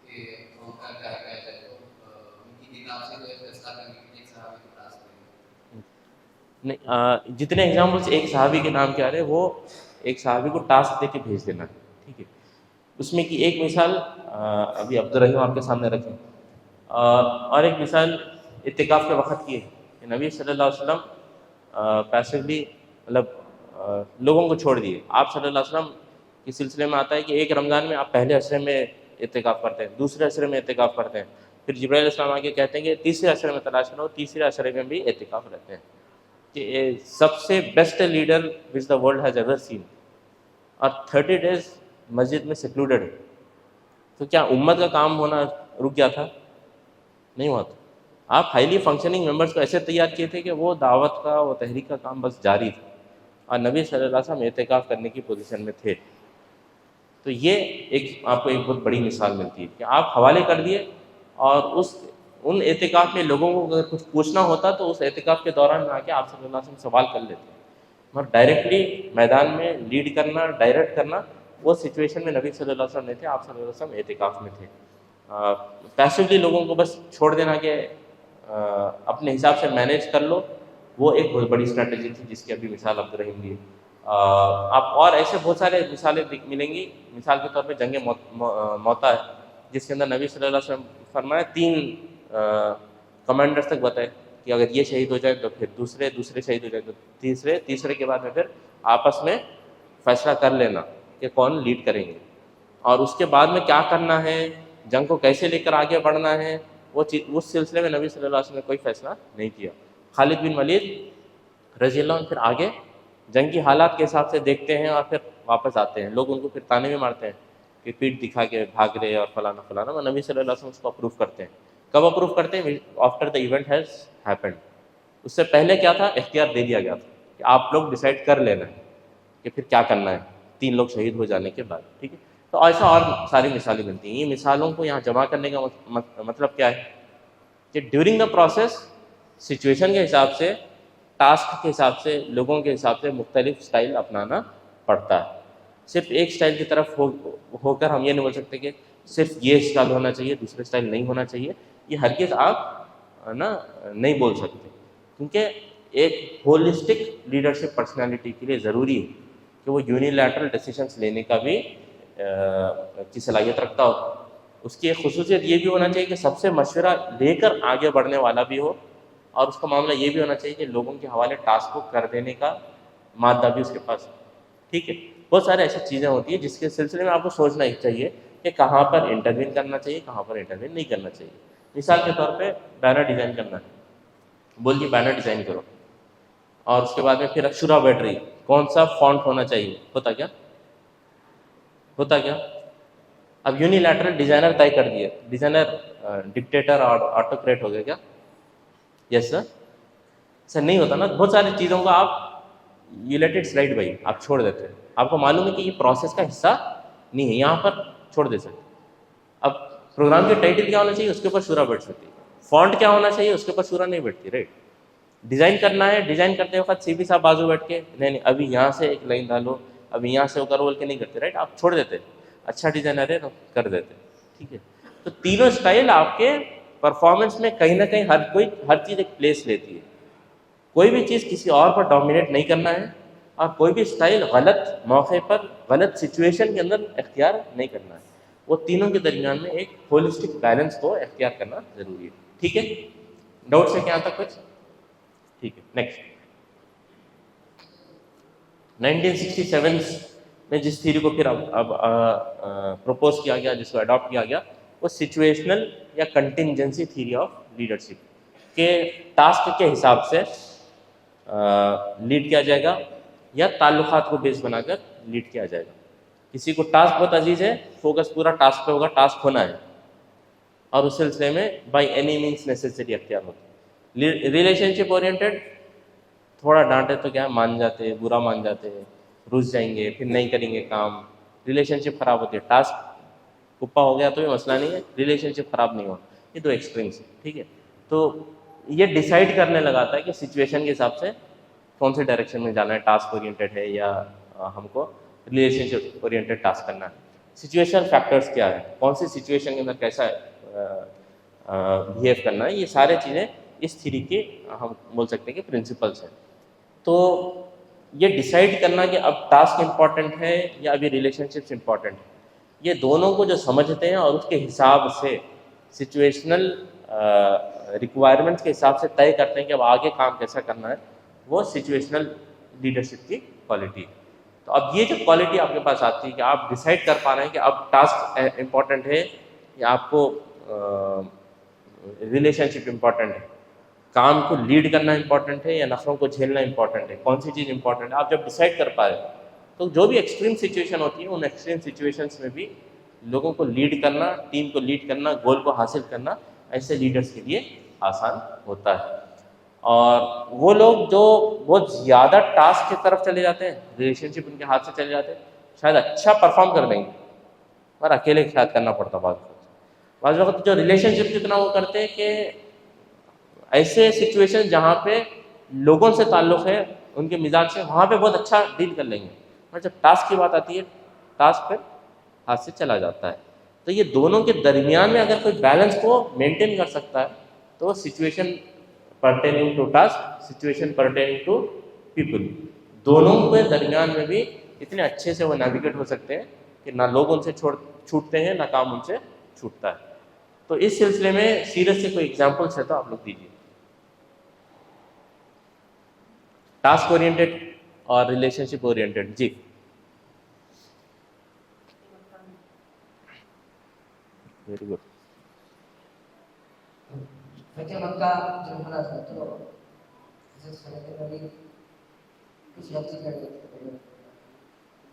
کہ ان کا کیا جائے تو ان کی کتاب سے جو فیصلہ کرنے کے لیے ایک صحابی کو ٹاسک دیا. نہیں جتنے ایگزامپلس ایک صحابی کے نام کے آ رہے ہیں وہ ایک صحابی کو ٹاسک دے کے بھیج دینا ہے. ٹھیک ہے. اس میں کی ایک مثال ابھی عبدالرحیم آپ کے سامنے رکھیں، اور ایک مثال اعتکاف کے وقت کی ہے کہ نبی صلی اللہ علیہ وسلم پیسively مطلب لوگوں کو چھوڑ دیے. آپ صلی اللہ علیہ وسلم کے سلسلے میں آتا ہے کہ ایک رمضان میں آپ پہلے عشرے میں اعتکاف کرتے ہیں، دوسرے عشرے میں اعتکاف کرتے ہیں، پھر جبرائیل علیہ السلام آگے کہتے ہیں کہ تیسرے عشرے میں تلاش کرو، تیسرے عشرے میں بھی اعتکاف رہتے ہیں کہ سب سے best leader which the world has ever seen, اور 30 days مسجد میں سیکلوڈڈ ہے. تو کیا امت کا کام ہونا رک گیا تھا؟ نہیں ہوا تھا. آپ ہائیلی فنکشننگ ممبرس کو ایسے تیار کیے تھے کہ وہ دعوت کا، وہ تحریک کا کام بس جاری تھا، اور نبی صلی اللہ علیہ وسلم اعتکاف کرنے کی پوزیشن میں تھے. تو یہ ایک آپ کو ایک بہت بڑی مثال ملتی ہے کہ آپ حوالے کر دیے، اور ان اعتکاف میں لوگوں کو اگر کچھ پوچھنا ہوتا تو اس اعتکاف کے دوران میں آ کے آپ صلی اللہ علیہ وسلم سوال کر لیتے. مگر ڈائریکٹلی میدان میں لیڈ کرنا، ڈائریکٹ کرنا، وہ سچویشن میں نبی صلی اللہ علیہ وسلم نہیں تھے، آپ صلی اللہ علیہ وسلم اعتکاف میں تھے. پیسولی لوگوں کو بس چھوڑ دینا کہ اپنے حساب سے مینیج کر لو، وہ ایک بہت بڑی اسٹریٹجی تھی جس کی ابھی مثال عبد الرحیم دی. آپ اور ایسے بہت سارے مثالیں ملیں گی. مثال کے طور پہ جنگ موتا ہے، جس کے اندر نبی صلی اللہ علیہ وسلم فرمایا 3 کمانڈرز تک بتائے کہ اگر یہ شہید ہو جائے تو پھر دوسرے شہید ہو جائے تو تیسرے کے بعد میں پھر آپس میں فیصلہ کر لینا کہ کون لیڈ کریں گے، اور اس کے بعد میں کیا کرنا ہے، جنگ کو کیسے لے کر آگے بڑھنا ہے، وہ چیز اس سلسلے میں نبی صلی اللہ علیہ وسلم نے کوئی فیصلہ نہیں کیا. خالد بن ولید رضی اللہ عنہ پھر آگے جنگ کی حالات کے حساب سے دیکھتے ہیں اور پھر واپس آتے ہیں. لوگ ان کو پھر تانے بھی مارتے ہیں کہ پیٹ دکھا کے بھاگ رہے اور فلانا فلانا، اور نبی صلی اللہ علیہ وسلم اس کو اپروو کرتے ہیں. کب اپروو کرتے ہیں؟ After the event has happened. اس سے پہلے کیا تھا؟ اختیار دے دیا گیا تھا کہ آپ لوگ ڈیسائیڈ کر لینا ہے کہ پھر کیا کرنا ہے 3 لوگ شہید ہو جانے کے بعد. ٹھیک ہے، تو ایسا اور ساری مثالیں ملتی ہیں. یہ مثالوں کو یہاں جمع کرنے کا مطلب کیا ہے کہ ڈیورنگ دا پروسیس سچویشن کے حساب سے، ٹاسک کے حساب سے، لوگوں کے حساب سے مختلف سٹائل اپنانا پڑتا ہے. صرف ایک سٹائل کی طرف ہو کر ہم یہ نہیں بول سکتے کہ صرف یہ سٹائل ہونا چاہیے، دوسرے سٹائل نہیں ہونا چاہیے. یہ ہرگز آپ نہیں بول سکتے، کیونکہ ایک ہولسٹک لیڈرشپ پرسنالٹی کے لیے ضروری ہے کہ وہ یونیلیٹرل ڈیسیشنس لینے کا بھی کی صلاحیت رکھتا ہو. اس کی ایک خصوصیت یہ بھی ہونا چاہیے کہ سب سے مشورہ لے کر آگے بڑھنے والا بھی ہو، اور اس کا معاملہ یہ بھی ہونا چاہیے کہ لوگوں کے حوالے ٹاسک کو کر دینے کا مادہ بھی اس کے پاس. ٹھیک ہے، بہت سارے ایسی چیزیں ہوتی ہیں جس کے سلسلے میں آپ کو سوچنا ہی چاہیے کہ کہاں پر انٹروین کرنا چاہیے، کہاں پر انٹروین نہیں کرنا چاہیے. مثال کے طور پہ بینر ڈیزائن کرنا ہے، بول دیے بینر ڈیزائن کرو، اور اس کے بعد میں پھر شورا بیٹھ رہی کون سا فونٹ ہونا چاہیے. ہوتا کیا اب یونیلیٹرل ڈیزائنر طے کر دیا، ڈیزائنر ڈکٹیٹر اور آٹوکریٹ ہو گیا کیا؟ یس سر. سر نہیں ہوتا نا. بہت ساری چیزوں کو آپ یو لیٹ اٹ سلائڈ بھائی، آپ چھوڑ دیتے ہیں. آپ کو معلوم ہے کہ یہ پروسیس کا حصہ نہیں ہے، یہاں پر چھوڑ دے سکتے. اب پروگرام کی ٹائٹل کیا ہونا چاہیے، اس کے اوپر شورا بیٹھ سکتی ہے. فونٹ کیا ہونا چاہیے، اس کے اوپر شورا نہیں بیٹھتی. رائٹ. ڈیزائن کرنا ہے، ڈیزائن کرتے وقت سی پی صاحب بازو بیٹھ کے نہیں ابھی یہاں سے ایک لائن ڈالو، ابھی یہاں سے وہ کرو بول کے نہیں کرتے. رائٹ. آپ چھوڑ دیتے، اچھا ڈیزائنر ہے کر دیتے. ٹھیک ہے، تو تینوں اسٹائل آپ کے پرفارمنس میں کہیں نہ کہیں ہر چیز ایک پلیس لیتی ہے. کوئی بھی چیز کسی اور پر ڈومینیٹ نہیں کرنا ہے، اور کوئی بھی اسٹائل غلط موقع پر غلط سچویشن کے اندر اختیار نہیں کرنا ہے. وہ تینوں کے درمیان میں ایک ہولسٹک بیلنس کو اختیار کرنا ضروری ہے. ٹھیک ہے، ڈاؤٹ سے کیا تک کچھ؟ ٹھیک ہے. نیکسٹ 1967 میں جس تھیوری کو پھر اب پروپوز کیا گیا، جس کو اڈاپٹ کیا گیا، وہ سچویشنل یا کنٹینجنسی تھیوری آف لیڈرشپ کے ٹاسک کے حساب سے لیڈ کیا جائے گا یا تعلقات کو بیس بنا کر لیڈ کیا جائے گا. کسی کو ٹاسک بہت عزیز ہے، فوکس پورا ٹاسک پہ ہوگا، ٹاسک ہونا ہے، اور اس سلسلے میں بائی اینی مینس نیسیسری اختیار ہوتا ہے. ریلیشن شپ اورینٹیڈ تھوڑا ڈانٹے تو کیا مان جاتے، برا مان جاتے، رس جائیں گے، پھر نہیں کریں گے کام، ریلیشن شپ خراب ہوتی ہے. ٹاسک کپا ہو گیا تو یہ مسئلہ نہیں ہے، ریلیشن شپ خراب نہیں ہوا. یہ 2 ایکسٹریمس ہیں. ٹھیک ہے، تو یہ ڈیسائیڈ کرنے لگاتا ہے کہ سچویشن کے حساب سے کون سے ڈائریکشن میں جانا ہے، ٹاسک اورینٹیڈ ہے یا ہم کو ریلیشن شپ اورینٹیڈ ٹاسک کرنا ہے. سچویشنل فیکٹرز کیا ہے، کون سی سچویشن کے اندر کیسا بہیو کرنا ہے، یہ سارے چیزیں اس تھیوری کے ہم بول سکتے ہیں کہ پرنسپلس ہیں. تو یہ ڈیسائیڈ کرنا کہ اب ٹاسک امپورٹنٹ ہے یا ابھی ریلیشن شپس امپورٹنٹ ہے، یہ دونوں کو جو سمجھتے ہیں اور اس کے حساب سے سچویشنل ریکوائرمنٹس کے حساب سے طے کرتے ہیں کہ اب آگے کام کیسا کرنا ہے، وہ سچویشنل لیڈرشپ کی کوالٹی ہے. تو اب یہ جو کوالٹی آپ کے پاس آتی ہے کہ آپ ڈیسائیڈ کر پا رہے ہیں کہ اب ٹاسک امپورٹنٹ ہے یا آپ کو ریلیشن شپ امپورٹنٹ ہے، کام کو لیڈ کرنا امپورٹنٹ ہے یا نفروں کو جھیلنا امپورٹنٹ ہے، کون سی چیز امپورٹنٹ ہے، آپ جب ڈیسائیڈ کر پا رہے ہیں تو جو بھی ایکسٹریم سچویشن ہوتی ہے ان ایکسٹریم سچویشنس میں بھی لوگوں کو لیڈ کرنا، ٹیم کو لیڈ کرنا، گول کو حاصل کرنا ایسے لیڈرز کے لیے آسان ہوتا ہے۔ اور وہ لوگ جو بہت زیادہ ٹاسک کی طرف چلے جاتے ہیں، ریلیشن شپ ان کے ہاتھ سے چلے جاتے ہیں، شاید اچھا پرفارم کر دیں گے پر اکیلے شاید کرنا پڑتا بعض وقت جو ریلیشن شپ کتنا وہ کرتے ہیں کہ ایسے سچویشن جہاں پہ لوگوں سے تعلق ہے ان کے مزاج سے، وہاں پہ بہت اچھا ڈیل کر لیں گے، اور جب ٹاسک کی بات آتی ہے ٹاسک پہ ہاتھ سے چلا جاتا ہے۔ تو یہ دونوں کے درمیان میں اگر کوئی بیلنس کو مینٹین کر سکتا ہے تو وہ situation pertaining to task, situation pertaining to people, دونوں کے درمیان میں بھی اتنے اچھے سے وہ نیویگیٹ ہو سکتے ہیں کہ نہ لوگ ان سے چھوٹتے ہیں نہ کام ان سے چھوٹتا ہے۔ تو اس سلسلے میں سیرت سے کوئی ایگزامپلس ہے تو آپ لوگ دیجیے، ٹاسک اورینٹیڈ اور ریلیشن شپ اورینٹیڈ۔ جی ویری گڈ۔ فتح مکہ جب حملہ تھا تو حضرت خالد بن ولید کچھ غلطی کر گئے تھے،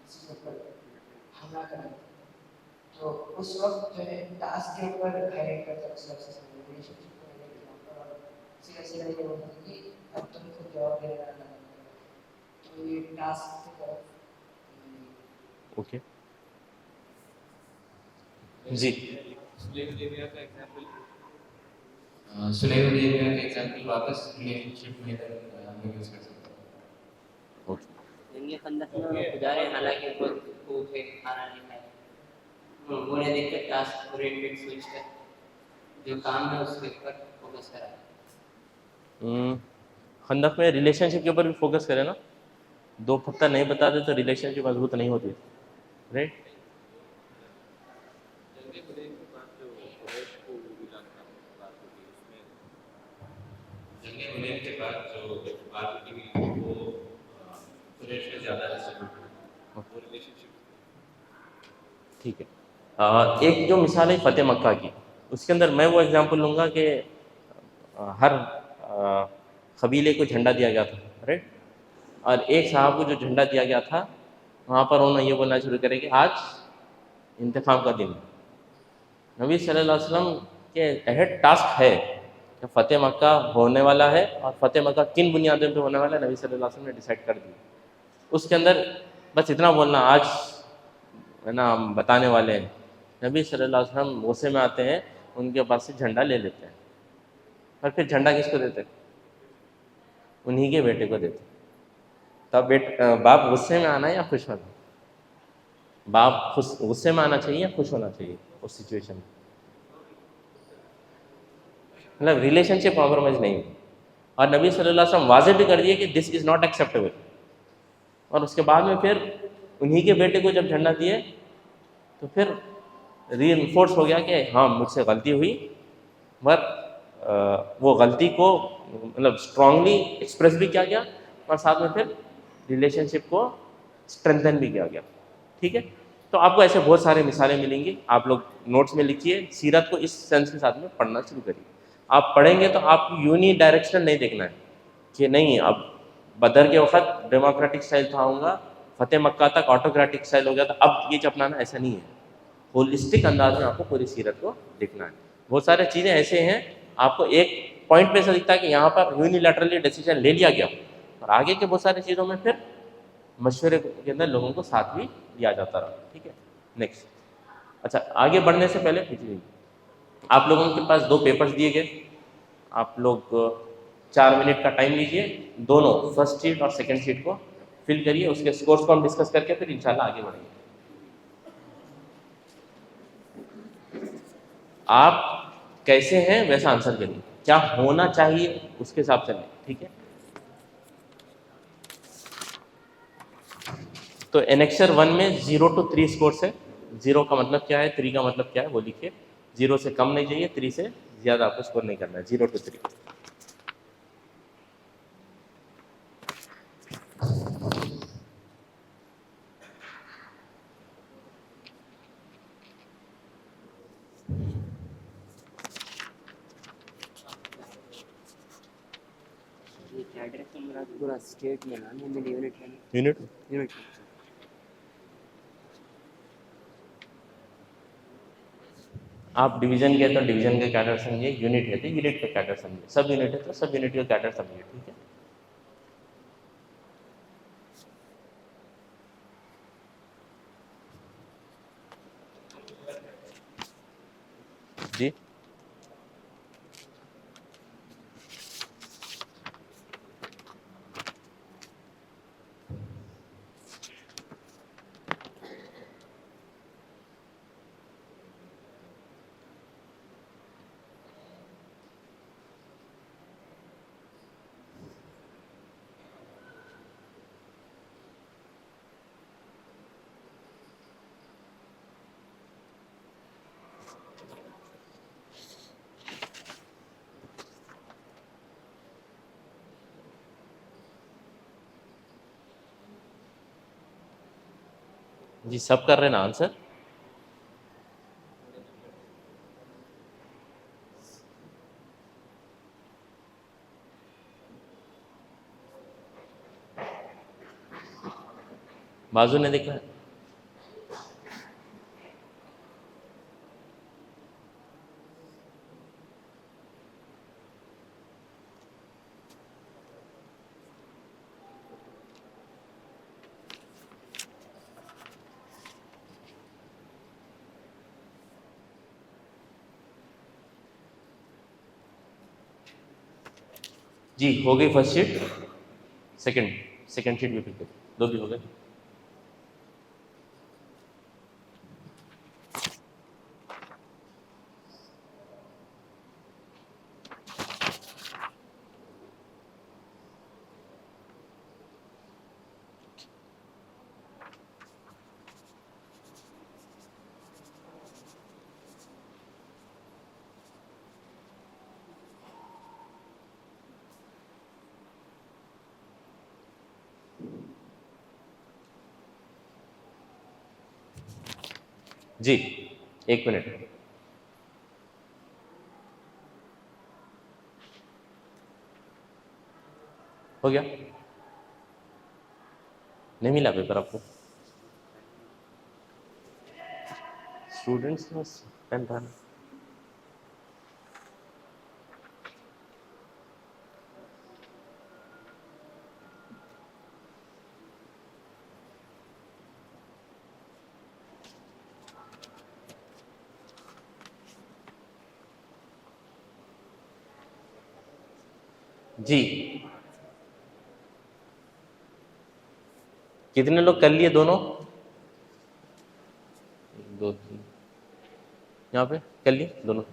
کسی پر حملہ کر گئے، تو اس وقت جو ہے ٹاسک کے اوپر ہائلائٹ کرتا ہے ریلیشن شپ کو ہائلائٹ کرتا اور سیدھا سیدھا یہ ہوتا ہے کہ اب تم خود جواب دینا ہے، تو یہ ٹاسک کی طرف۔ اوکے جی سلیح حدیبیہ کا ایگزامپل واپس ریلیشن شپ میں ہم یوز کر سکتے ہیں۔ اوکے جنگ خندق میں گزارے، حالانکہ بہت خوب ہے، کھانا نہیں کھایا، وہ نے دیکھ کر ٹاسک اورینٹڈ سوچ کر جو کام ہے اس کے اوپر فوکس کرا۔ خندق میں ریلیشن شپ کے اوپر بھی فوکس کرے نا، دو پتہ نہیں بتاتے تو ریلیشن شپ مضبوط نہیں ہوتی، رائٹ؟ کے بعد جو بات ہوتی ہے وہ قریش میں زیادہ ریلیشن شپ۔ ٹھیک ہے، ایک جو مثال ہے فتح مکہ کی، اس کے اندر میں وہ ایگزامپل لوں گا کہ ہر قبیلے کو جھنڈا دیا گیا تھا، رائٹ؟ اور ایک صاحب کو جو جھنڈا دیا گیا تھا وہاں پر انہوں نے یہ بولنا شروع کرے کہ آج انتخاب کا دن ہے۔ نبی صلی اللہ علیہ وسلم کے اہد ٹاسک ہے کہ فتح مکہ ہونے والا ہے، اور فتح مکہ کن بنیادوں پہ ہونے والا ہے نبی صلی اللہ علیہ وسلم نے ڈیسائیڈ کر دیا۔ اس کے اندر بس اتنا بولنا آج ہے نا ہم بتانے والے ہیں۔ نبی صلی اللہ علیہ وسلم غصے میں آتے ہیں، ان کے پاس سے جھنڈا لے لیتے ہیں، اور پھر جھنڈا کس کو دیتے؟ انہی کے بیٹے کو دیتے۔ تب باپ غصے میں آنا ہے یا خوش ہونا؟ باپ غصے میں آنا چاہیے یا خوش ہونا چاہیے اس سچویشن میں؟ مطلب ریلیشن شپ کمپرومائز نہیں ہے، اور نبی صلی اللہ علیہ وسلم واضح بھی کر دیے کہ دس از ناٹ ایکسیپٹیبل، اور اس کے بعد میں پھر انہی کے بیٹے کو جب جھنڈا دیے تو پھر ری انفورس ہو گیا کہ ہاں مجھ سے غلطی ہوئی، مگر وہ غلطی کو مطلب اسٹرانگلی ایکسپریس بھی کیا گیا، اور ساتھ میں پھر ریلیشن شپ کو اسٹرینتھن بھی کیا گیا۔ ٹھیک ہے، تو آپ کو ایسے بہت سارے مثالیں ملیں گی، آپ لوگ نوٹس میں لکھیے، سیرت کو اس سینس کے ساتھ میں پڑھنا شروع کریے۔ آپ پڑھیں گے تو آپ کو یونی ڈائریکشن نہیں دیکھنا ہے کہ نہیں اب بدر کے وقت ڈیموکریٹک اسٹائل تھا ہوگا، فتح مکہ تک آٹوکریٹک اسٹائل ہو گیا تھا، اب یہ اپنانا، ایسا نہیں ہے۔ ہولسٹک انداز میں آپ کو پوری سیرت کو دیکھنا ہے۔ بہت سارے چیزیں ایسے ہیں آپ کو ایک پوائنٹ پہ سے دکھتا ہے کہ یہاں پر یونیلیٹرلی ڈیسیجن لے لیا گیا، اور آگے کے بہت ساری چیزوں میں پھر مشورے کے اندر لوگوں کو ساتھ بھی دیا جاتا رہا۔ ٹھیک ہے، نیکسٹ۔ اچھا، آگے بڑھنے سے پہلے آپ لوگوں کے پاس 2 پیپرز دیے گئے، آپ لوگ 4 منٹ کا ٹائم لیجئے، دونوں فرسٹ شیٹ اور سیکنڈ شیٹ کو فل کریے، اس کے سکورز کو ہم ڈسکس کر کے پھر انشاءاللہ آگے بڑھیں گے۔ آپ کیسے ہیں ویسا آنسر کریے، کیا ہونا چاہیے اس کے حساب سے لیں۔ ٹھیک ہے، تو انیکسر 1 میں 0 to 3 اسکورس ہے۔ 0 کا مطلب کیا ہے، 3 کا مطلب کیا ہے وہ لکھیے۔ 0 سے کم نہیں چاہیے، 3 سے زیادہ آپ کو اسکور نہیں کرنا ہے، 0 to 3۔ ایڈریس نمبر پورا اسٹیٹ میں نا ملی یونٹ میں یونٹ یونٹ آپ ڈویژن کہتے ہیں ڈویژن کا کیڈر سمجھیے, یونٹ کہتے ہیں یونٹ کا کیڈر سمجھیے, سب یونٹ ہے تو سب یونٹ کا کیڈر سمجھیے, ٹھیک ہے. جی جی سب کر رہے ہیں نا آنسر. بازو نے دیکھا ہے. جی ہو گئی فرسٹ شیٹ, سیکنڈ شیٹ بھی پھر کر, دو بھی ہو گئے. جی ایک منٹ, ہو گیا. نہیں ملا پیپر آپ کو اسٹوڈنٹس میں پین تھا. جی کتنے لوگ کر لیے دونوں, دو تین یہاں پہ کر لیے دونوں.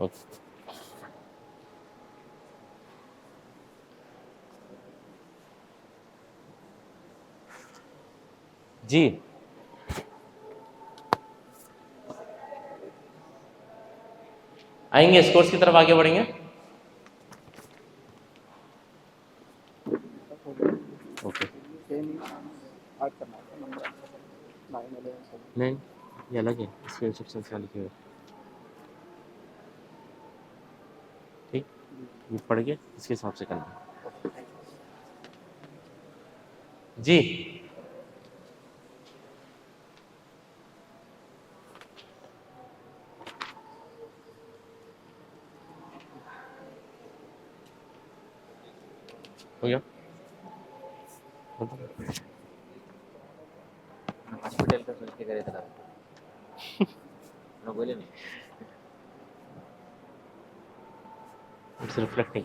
اوکے جی آئیں گے, اسکورس کی طرف آگے بڑھیں گے. اوکے نہیں یہ الگ ہے, اس کے انسٹرکشن سے لکھے ہوئے, ٹھیک یہ پڑھ کے اس کے حساب سے کرنا. جی ہو گیا. ہاسپٹل کا سوچ کے کرے تھا بولے نہیں اٹس ریفلیکٹنگ.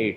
8,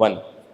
1।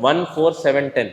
1, 4, 7, 10,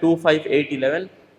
2, 5, 8, 11,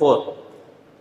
4,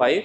5,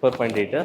4.8,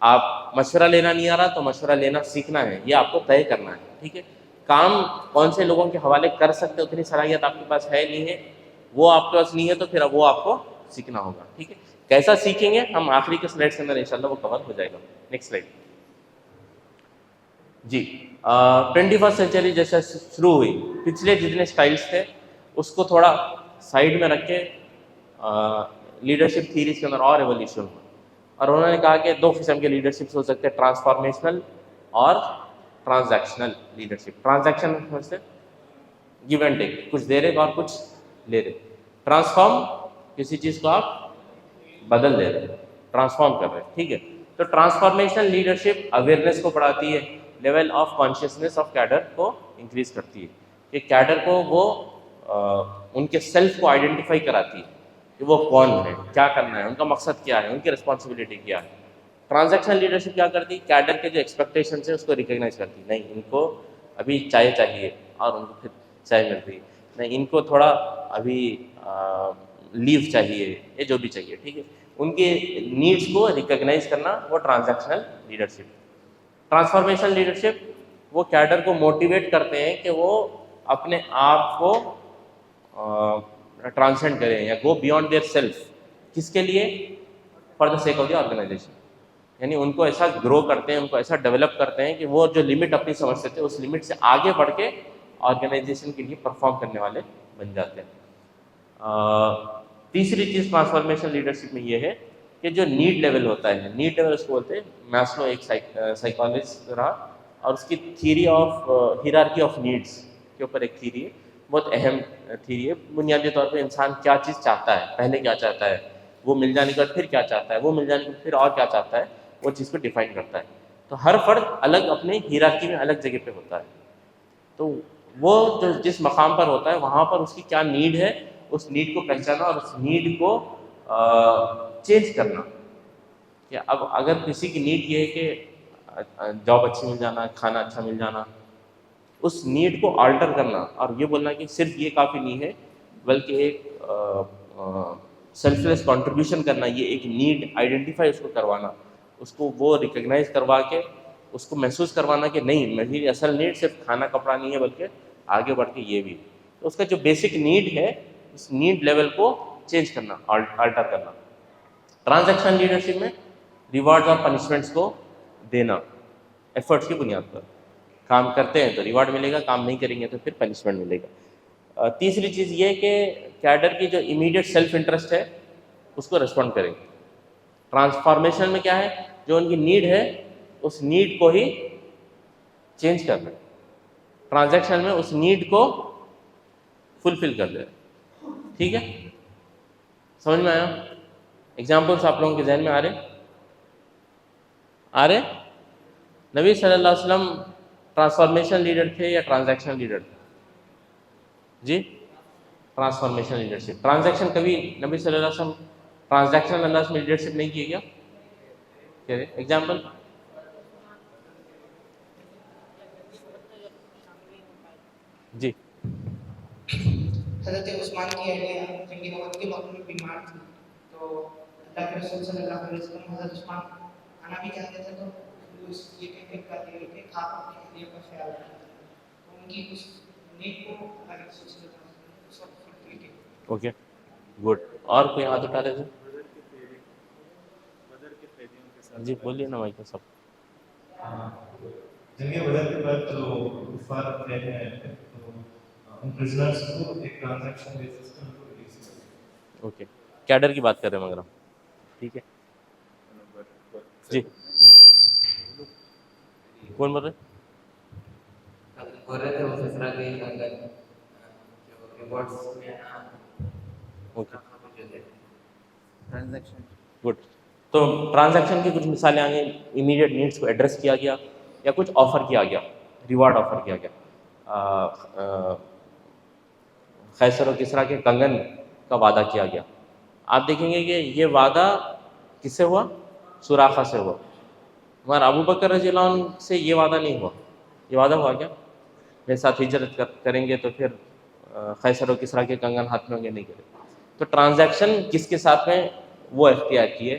آپ مشورہ لینا نہیں آ رہا تو مشورہ لینا سیکھنا ہے، یہ آپ کو طے کرنا ہے، ٹھیک ہے. کام کون سے لوگوں کے حوالے کر سکتے اتنی صلاحیت آپ کے پاس ہے نہیں ہے، وہ آپ کے پاس نہیں ہے تو پھر وہ آپ کو سیکھنا ہوگا، ٹھیک ہے. کیسا سیکھیں گے ہم آخری کے سلائڈ کے اندر انشاءاللہ وہ کور ہو جائے گا. نیکسٹ سلائڈ جی. 21 سینچری جیسے شروع ہوئی، پچھلے جتنے سٹائلز تھے اس کو تھوڑا سائڈ میں رکھ کے لیڈرشپ تھیریز کے اندر اور ایولیوشن ہوا، اور انہوں نے کہا کہ دو قسم کے لیڈرشپس ہو سکتے ہیں، ٹرانسفارمیشنل اور ٹرانزیکشنل لیڈرشپ. ٹرانزیکشن سے گیو اینڈ ٹیک، کچھ دے رہے اور کچھ لے رہے. ٹرانسفارم کسی چیز کو آپ بدل دے رہے، ٹرانسفارم کر رہے، ٹھیک ہے. تو ٹرانسفارمیشنل لیڈرشپ اویئرنیس کو بڑھاتی ہے، level of consciousness of cadre کو انکریز کرتی ہے، کہ کیڈر کو وہ ان کے سیلف کو آئیڈینٹیفائی کراتی ہے کہ وہ کون ہے، کیا کرنا ہے، ان کا مقصد کیا ہے، ان کی رسپانسبلٹی کیا ہے. ٹرانزیکشنل لیڈرشپ کیا کرتی؟ کیڈر کے جو ایکسپیکٹیشنس ہیں اس کو ریکگنائز کرتی، نہیں ان کو ابھی چائے چاہیے اور ان کو پھر چائے مل رہی، نہیں ان کو تھوڑا ابھی لیو چاہیے، یہ جو بھی چاہیے، ٹھیک ہے. ان کے نیڈس کو ریکگنائز کرنا وہ ٹرانزیکشنل لیڈرشپ. ٹرانسفارمیشنل لیڈرشپ وہ کیڈر کو موٹیویٹ کرتے ہیں کہ وہ اپنے آپ کو ٹرانسینڈ کریں یا گو بیونڈ دیئر سیلف. کس کے لیے؟ For the sake of the organisation. یعنی ان کو ایسا گرو کرتے ہیں، ان کو ایسا ڈیولپ کرتے ہیں کہ وہ جو لمٹ اپنی سمجھتے تھے اس لمٹ سے آگے بڑھ کے آرگنائزیشن کے لیے پرفارم کرنے والے بن جاتے ہیں. تیسری چیز ٹرانسفارمیشن لیڈرشپ میں یہ ہے کہ جو نیڈ لیول ہوتا ہے، نیڈ لیول اس کو بولتے ہیں، میسلو ایک سائیکالوجسٹ رہا اور اس کی theory of hierarchy of needs کے اوپر ایک تھیوری ہے، بہت اہم تھیوری ہے. بنیادی طور پہ انسان کیا چیز چاہتا ہے، پہلے کیا چاہتا ہے، وہ مل جانے کے بعد پھر کیا چاہتا ہے، وہ مل جانے کے بعد پھر اور کیا چاہتا ہے، وہ چیز کو ڈیفائن کرتا ہے. تو ہر فرد الگ اپنے ہیرارکی میں الگ جگہ پہ ہوتا ہے. تو وہ جو جس مقام پر ہوتا ہے وہاں پر اس کی کیا نیڈ ہے، اس نیڈ کو پہچانا اور اس نیڈ کو چینج کرنا. کہ اب اگر کسی کی نیڈ یہ ہے کہ جاب اچھی مل جانا، کھانا اچھا مل جانا، اس نیڈ کو آلٹر کرنا اور یہ بولنا کہ صرف یہ کافی نہیں ہے بلکہ ایک سیلف لیس کنٹریبیوشن کرنا، یہ ایک نیڈ آئیڈینٹیفائی اس کو کروانا، اس کو وہ ریکگنائز کروا کے اس کو محسوس کروانا کہ نہیں میری اصل نیڈ صرف کھانا کپڑا نہیں ہے بلکہ آگے بڑھ کے یہ بھی. تو اس کا جو بیسک نیڈ ہے اس نیڈ لیول کو چینج کرنا، آلٹر کرنا. ٹرانزیکشن لیڈرشپ میں ریوارڈز اور پنشمنٹس کو دینا ایفرٹس کی بنیاد پر. کام کرتے ہیں تو ریوارڈ ملے گا، کام نہیں کریں گے تو پھر پنشمنٹ ملے گا. تیسری چیز یہ کہ کیڈر کی جو امیڈیٹ سیلف انٹرسٹ ہے اس کو ریسپونڈ کریں. ٹرانسفارمیشن میں کیا ہے، جو ان کی نیڈ ہے اس نیڈ کو ہی چینج کرنا. ٹرانزیکشن میں اس نیڈ کو فلفل کر دے. ٹھیک ہے، سمجھ میں آیا؟ ایگزامپلس آپ لوگوں کے ذہن میں آ رہے؟ نبی صلی اللہ علیہ وسلم ٹرانسفارمیشن لیڈر تھے یا ٹرانزیکشن لیڈر تھے؟ جی ٹرانسفارمیشن لیڈرشپ. ٹرانزیکشن کبھی نبی صلی اللہ علیہ وسلم ٹرانزیکشنل انداز میں لیڈرشپ نہیں کی کیا؟ ایگزامپل جی. حضرت عثمان کی اہلیہ جنگ نبوت کے وقت میں بیمار تھی تو اللہ کے رسول صلی اللہ علیہ وسلم حضرت عثمان آنا بھی چاہتے تھے تو یہ کہتے کرتے کہ آپ اپنی اہلیہ کا خیال رکھیں. تو ان کی اس نیک کو اللہ کے رسول صلی اللہ علیہ وسلم کے اوکے گڈ. اور کوئی ہاتھ اٹھا رہے تھے؟ جی بولیے نا بھائی. سب جنگ بدر کے بعد جو کفار رہے ہیں تو ان پرزنرز کو ایک ٹرانزیکشن بیسس پر ریلیز کیا. اوکے کیڈر کی بات کر رہے ہیں مگر ہم. ٹھیک ہے جی کون بول رہے؟ بول رہے تھے وہ سسرا کے اندر جو ریوارڈز میں اوکے ٹرانزیکشن گڈ. تو ٹرانزیکشن کی کچھ مثالیں آ گئی. امیڈیٹ نیڈس کو ایڈریس کیا گیا یا کچھ آفر کیا گیا، ریوارڈ آفر کیا گیا. قیصر و کسریٰ کے کنگن کا وعدہ کیا گیا. آپ دیکھیں گے کہ یہ وعدہ کس سے ہوا؟ سراقہ سے ہوا. مگر ابو بکر رضی اللہ عنہ سے یہ وعدہ نہیں ہوا. یہ وعدہ ہوا کیا میرے ساتھ ہجرت کریں گے تو پھر قیصر و کسریٰ کے کنگن ہاتھ میں ہوں گے؟ نہیں کرے. تو ٹرانزیکشن کس کے ساتھ میں وہ اختیار کیے؟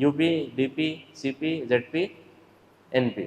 UP, DP, CP, ZP, NP,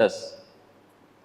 10,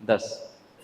10,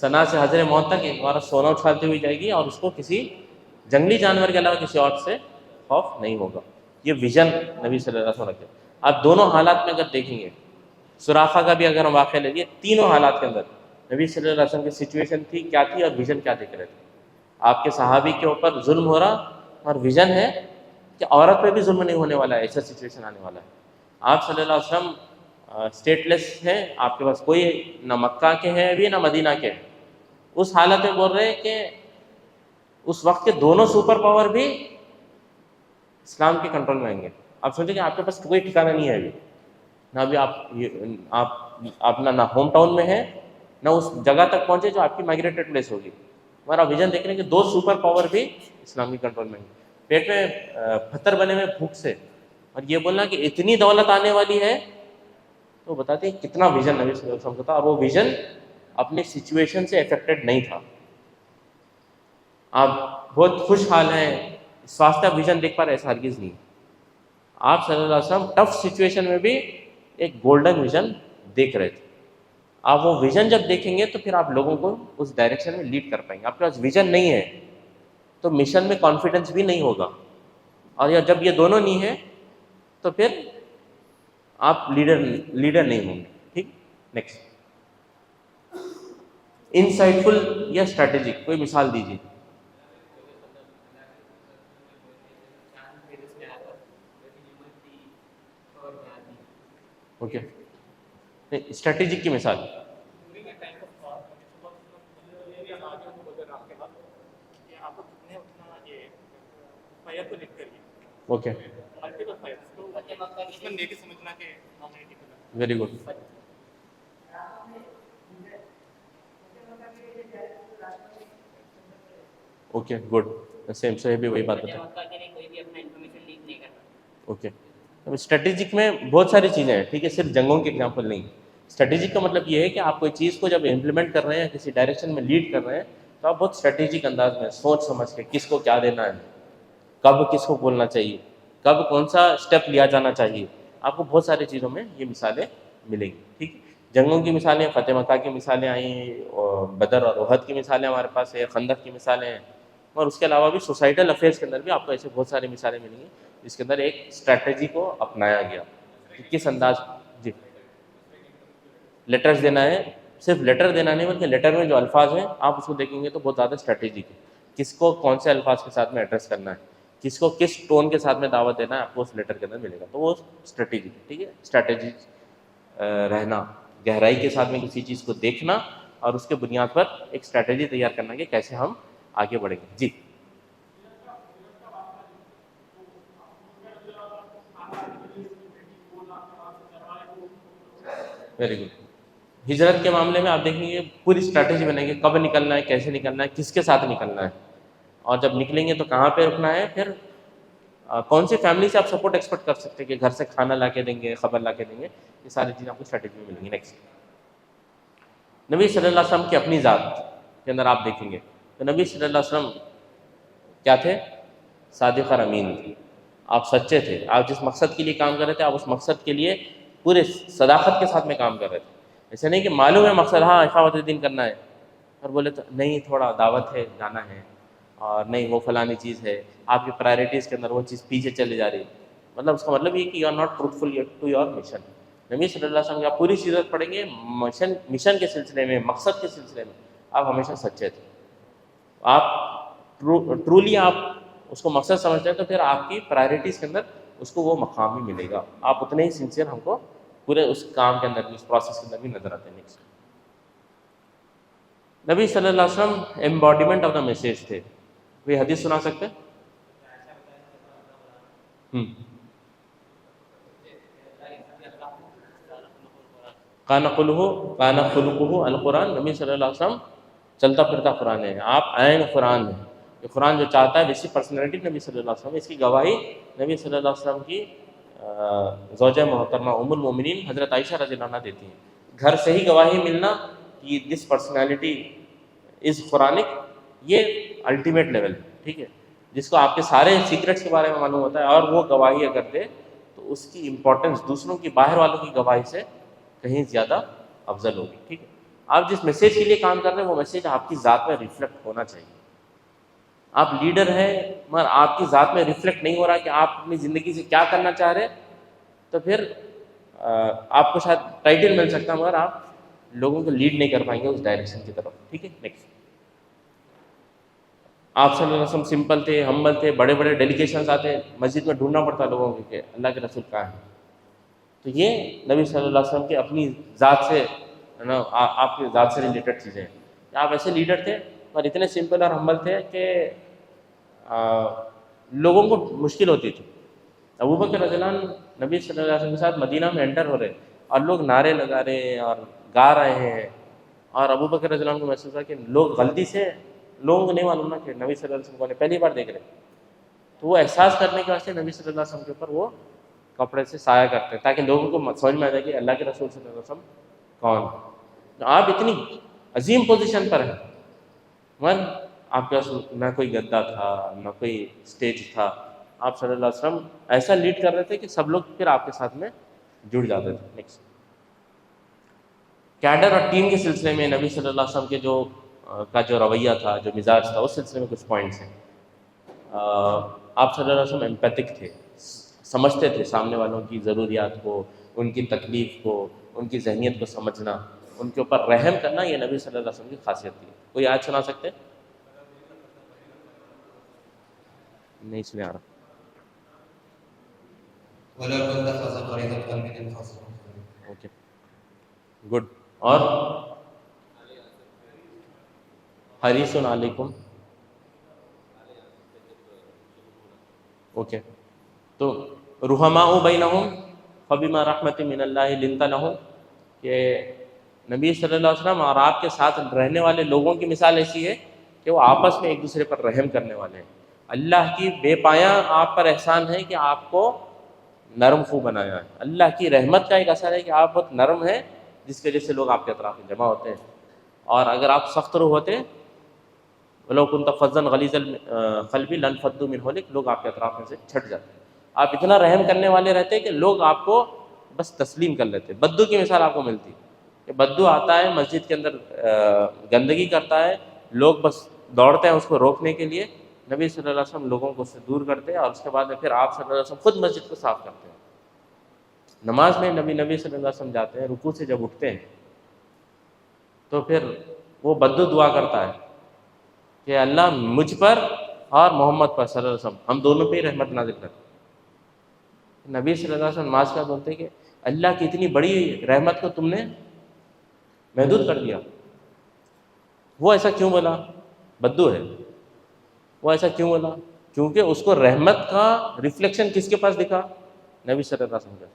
سنا سے حضر موت تک ایک بار سونا اچھالتی ہوئی جائے گی اور اس کو کسی جنگلی جانور کے علاوہ کسی اور سے خوف نہیں ہوگا. یہ ویژن نبی صلی اللہ علیہ وسلم رکھے. آپ دونوں حالات میں اگر دیکھیں گے، سراخا کا بھی اگر ہم واقعہ لے لیے، تینوں حالات کے اندر نبی صلی اللہ علیہ وسلم کی سچویشن تھی کیا تھی اور ویژن کیا دیکھ رہے تھے. آپ کے صحابی کے اوپر ظلم ہو رہا اور ویژن ہے کہ عورت پہ بھی ظلم نہیں ہونے والا ہے، ایسا سچویشن آنے والا ہے. آپ صلی اللہ علیہ وسلم اسٹیٹ لیس ہیں، آپ کے پاس کوئی نہ مکہ کے ہیں ابھی نہ مدینہ کے ہیں. اس حالت میں بول رہے ہیں کہ اس وقت کے دونوں سپر پاور بھی اسلام کے کنٹرول میں آئیں گے. آپ سوچیں کہ آپ کے پاس کوئی ٹھکانہ نہیں ہے ابھی، نہ ابھی آپ اپنا نہ ہوم ٹاؤن میں ہیں نہ اس جگہ تک پہنچے جو آپ کی مائگریٹڈ پلیس ہوگی. ہمارا ویژن دیکھ رہے ہیں کہ دو سپر پاور بھی اسلام کے کنٹرول میں ہیں. پیٹ میں پتھر بنے ہوئے بھوک سے اور یہ بولنا کہ اتنی دولت آنے والی ہے، تو بتاتے ہیں کتنا ویژن نبی صلی اللہ علیہ وسلم کا تھا. اور وہ ویژن اپنی سچویشن سے افیکٹڈ نہیں تھا. آپ بہت خوشحال ہیں، اس واسطے آپ ویژن دیکھ پا رہے، ایسا ہرگز نہیں. آپ صلی اللہ علیہ وسلم ٹف سچویشن میں بھی ایک گولڈن ویژن دیکھ رہے تھے. آپ وہ ویژن جب دیکھیں گے تو پھر آپ لوگوں کو اس ڈائریکشن میں لیڈ کر پائیں گے. آپ کے پاس ویژن نہیں ہے تو مشن میں کانفیڈنس بھی نہیں ہوگا، اور جب یہ دونوں نہیں ہے تو پھر آپ لیڈر نہیں ہوں گے. ٹھیک. نیکسٹ، انسائٹفل یا اسٹریٹجک، کوئی مثال دیجیے. اوکے، اسٹریٹجک کی مثال. Okay, very good. Okay good, same سے بھی وہی بات بتا. اوکے، اسٹریٹجک میں بہت ساری چیزیں ہیں. ٹھیک ہے، صرف جنگوں کے ایگزامپل نہیں. اسٹریٹجک کا مطلب یہ ہے کہ آپ کوئی چیز کو جب امپلیمنٹ کر رہے ہیں، کسی ڈائریکشن میں لیڈ کر رہے ہیں، تو آپ بہت اسٹریٹجک انداز میں سوچ سمجھ کے کس کو کیا دینا ہے، کب کس کو بولنا چاہیے، کب کون سا اسٹیپ لیا جانا چاہیے. آپ کو بہت ساری چیزوں میں یہ مثالیں ملیں گی. ٹھیک، جنگوں کی مثالیں، فتح مکہ کی مثالیں آئیں، اور بدر اور احد کی مثالیں ہمارے پاس ہے، خندق کی مثالیں ہیں، اور اس کے علاوہ بھی سوسائٹل افیئرس کے اندر بھی آپ کو ایسے بہت ساری مثالیں ملیں گی جس کے اندر ایک اسٹریٹجی کو اپنایا گیا. کس انداز. جی، لیٹرز دینا ہے، صرف لیٹر دینا نہیں بلکہ لیٹر میں جو الفاظ ہیں آپ اس کو دیکھیں گے تو بہت زیادہ اسٹریٹجک ہے. کس کو کون سے الفاظ کے ساتھ میں ایڈریس کرنا ہے، کس کو کس ٹون کے ساتھ میں دعوت دینا ہے، آپ کو اس لیٹر کے اندر ملے گا. تو وہ اسٹریٹجی ہے. ٹھیک ہے، اسٹریٹجی رہنا، گہرائی کے ساتھ میں کسی چیز کو دیکھنا اور اس کے بنیاد پر ایک اسٹریٹجی تیار کرنا کہ کیسے ہم آگے بڑھیں گے. جی، ویری گڈ. ہجرت کے معاملے میں آپ دیکھیں گے پوری اسٹریٹجی بنے گی، کب نکلنا ہے، کیسے نکلنا ہے، کس کے ساتھ نکلنا ہے، اور جب نکلیں گے تو کہاں پہ رکنا ہے، پھر کون سی فیملی سے آپ سپورٹ ایکسپیکٹ کر سکتے ہیں کہ گھر سے کھانا لا کے دیں گے، خبر لا کے دیں گے. یہ ساری چیزیں آپ کو اسٹریٹجی میں ملیں گی. نیکسٹ، نبی صلی اللہ علیہ وسلم کی اپنی ذات کے اندر آپ دیکھیں گے تو نبی صلی اللہ علیہ وسلم کیا تھے؟ صادق اور امین تھے. آپ سچے تھے. آپ جس مقصد کے لیے کام کر رہے تھے، آپ اس مقصد کے لیے پورے صداقت کے ساتھ میں کام کر رہے تھے. ایسا نہیں کہ معلوم ہے مقصد، ہاں اقامت الدین کرنا ہے، اور بولے تو نہیں تھوڑا دعوت ہے، جانا ہے، اور نہیں وہ فلانی چیز ہے، آپ کی پرائرٹیز کے اندر وہ چیز پیچھے چلے جا رہی ہے. مطلب اس کا مطلب یہ کہ you are not truthful to your mission. نبی صلی اللہ علیہ وسلم کی آپ پوری سیرت پڑھیں گے، مشن کے سلسلے میں، مقصد کے سلسلے میں آپ ہمیشہ سچے تھے. آپ ٹرولی آپ اس کو مقصد سمجھتے ہیں تو پھر آپ کی پرائرٹیز کے اندر اس کو وہ مقام بھی ملے گا. آپ اتنے ہی سنسیئر ہم کو پورے اس کام کے اندر بھی، اس پروسیس کے اندر بھی نظر آتے ہیں. نیکسٹ، نبی صلی اللہ علیہ وسلم ایمباڈیمنٹ آف دا میسیج تھے. کوئی حدیث سنا سکتے ہیں؟ کان خلقہ القرآن. نبی صلی اللہ علیہ وسلم چلتا پھرتا قرآن ہے. آپ عین قرآن ہیں. یہ قرآن جو چاہتا ہے ویسی پرسنالٹی نبی صلی اللہ علیہ وسلم. اس کی گواہی نبی صلی اللہ علیہ وسلم کی زوجہ محترمہ ام المومنین حضرت عائشہ رضی اللہ عنہ دیتی ہیں. گھر سے ہی گواہی ملنا کہ دس پرسنالٹی از قرآنک، یہ الٹیمیٹ لیول ہے. ٹھیک ہے، جس کو آپ کے سارے سیکرٹس کے بارے میں معلوم ہوتا ہے اور وہ گواہی اگر دے تو اس کی امپورٹنس دوسروں کی، باہر والوں کی گواہی سے کہیں زیادہ افضل ہوگی. ٹھیک ہے، آپ جس میسیج کے لیے کام کر رہے ہیں وہ میسیج آپ کی ذات میں ریفلیکٹ ہونا چاہیے. آپ لیڈر ہیں مگر آپ کی ذات میں ریفلیکٹ نہیں ہو رہا کہ آپ اپنی زندگی سے کیا کرنا چاہ رہے ہیں, تو پھر آپ کو شاید ٹائٹل مل سکتا ہے مگر آپ لوگوں کو لیڈ نہیں کر پائیں گے اس ڈائریکشن کی طرف. ٹھیک ہے, نیکسٹ. آپ صلی اللہ علیہ وسلم سمپل تھے, ہمبل تھے. بڑے بڑے ڈیلیگیشنز آتے ہیں, مسجد میں ڈھونڈنا پڑتا لوگوں کو کہ اللہ کے رسول کہاں ہیں. تو یہ نبی صلی اللہ علیہ وسلم کے اپنی ذات سے آپ کی ذات سے ریلیٹڈ چیزیں ہیں. آپ ایسے لیڈر تھے اور اتنے سمپل اور ہمبل تھے کہ لوگوں کو مشکل ہوتی تھی. ابوبکر رضی اللہ عنہ نبی صلی اللہ علیہ وسلم کے ساتھ مدینہ میں انٹر ہو رہے اور لوگ نعرے لگا رہے ہیں اور گا رہے ہیں, اور ابوبکر رضی اللہ عنہ کو محسوس ہوا کہ لوگ غلطی سے, لوگوں کو نہیں معلوم نا کہ نبی صلی اللہ علیہ وسلم کو پہلی بار دیکھ رہے, تو وہ احساس کرنے کے واسطے نبی صلی اللہ علیہ وسلم کے اوپر وہ کپڑے سے سایہ کرتے ہیں تاکہ لوگوں کو سمجھ میں آ جائے کہ اللہ کے رسول صلی اللہ علیہ وسلم کون. آپ اتنی عظیم پوزیشن پر ہیں مگر آپ کے پاس نہ کوئی گدا تھا نہ کوئی اسٹیج تھا. آپ صلی اللہ علیہ وسلم ایسا لیڈ کر رہے تھے کہ سب لوگ پھر آپ کے ساتھ میں جڑ جاتے تھے. نیکسٹ. کیڈر اور ٹیم کے سلسلے میں نبی صلی اللہ علیہ وسلم کے جو رویہ تھا, جو مزاج تھا, اس سلسلے میں کچھ پوائنٹس ہیں. آپ صلی اللہ علیہ وسلم ایمپیتھک تھے, سمجھتے تھے سامنے والوں کی ضروریات کو, ان کی تکلیف کو, ان کی ذہنیت کو سمجھنا, ان کے اوپر رحم کرنا, یہ نبی صلی اللہ علیہ وسلم کی خاصیت تھی. کوئی آیت سنا سکتے؟ نہیں سنے آ رہا. Okay, good. اور حریص علیکم. اوکے, تو رحماء بینہم فبما رحمت من اللہ لنت لہم, کہ نبی صلی اللہ علیہ وسلم اور آپ کے ساتھ رہنے والے لوگوں کی مثال ایسی ہے کہ وہ آپس میں ایک دوسرے پر رحم کرنے والے ہیں. اللہ کی بے پایاں آپ پر احسان ہے کہ آپ کو نرم خو بنایا ہے. اللہ کی رحمت کا ایک اثر ہے کہ آپ بہت نرم ہیں, جس کی وجہ سے لوگ آپ کے اطراف میں جمع ہوتے ہیں. اور اگر آپ سخت روح ہوتے, وَلَوْ كُنْتَ فَظًّا غَلِيظَ الْقَلْبِ لَانفَضُّوا مِنْ حَوْلِكَ, لوگ آپ کے اطراف میں سے چھٹ جاتے ہیں. آپ اتنا رحم کرنے والے رہتے کہ لوگ آپ کو بس تسلیم کر لیتے. بدو کی مثال آپ کو ملتی کہ بدو آتا ہے مسجد کے اندر گندگی کرتا ہے, لوگ بس دوڑتے ہیں اس کو روکنے کے لیے. نبی صلی اللہ علیہ وسلم لوگوں کو اس سے دور کرتے ہیں اور اس کے بعد میں پھر آپ صلی اللہ علیہ وسلم خود مسجد کو صاف کرتے ہیں. نماز میں نبی صلی اللہ علیہ وسلم جاتے ہیں, رکوع سے جب اٹھتے ہیں تو پھر وہ بدو دعا کرتا ہے کہ اللہ مجھ پر اور محمد پر صلی اللہ علیہ وسلم, ہم دونوں پہ ہی رحمت نازل کر. نبی صلی اللہ علیہ وسلم نماز کا بولتے کہ اللہ کی اتنی بڑی رحمت کو تم نے محدود کر دیا. وہ ایسا کیوں بولا؟ بدو ہے. وہ ایسا کیوں بولا؟ کیونکہ اس کو رحمت کا ریفلیکشن کس کے پاس دکھا؟ نبی صلی اللہ علیہ وسلم کا.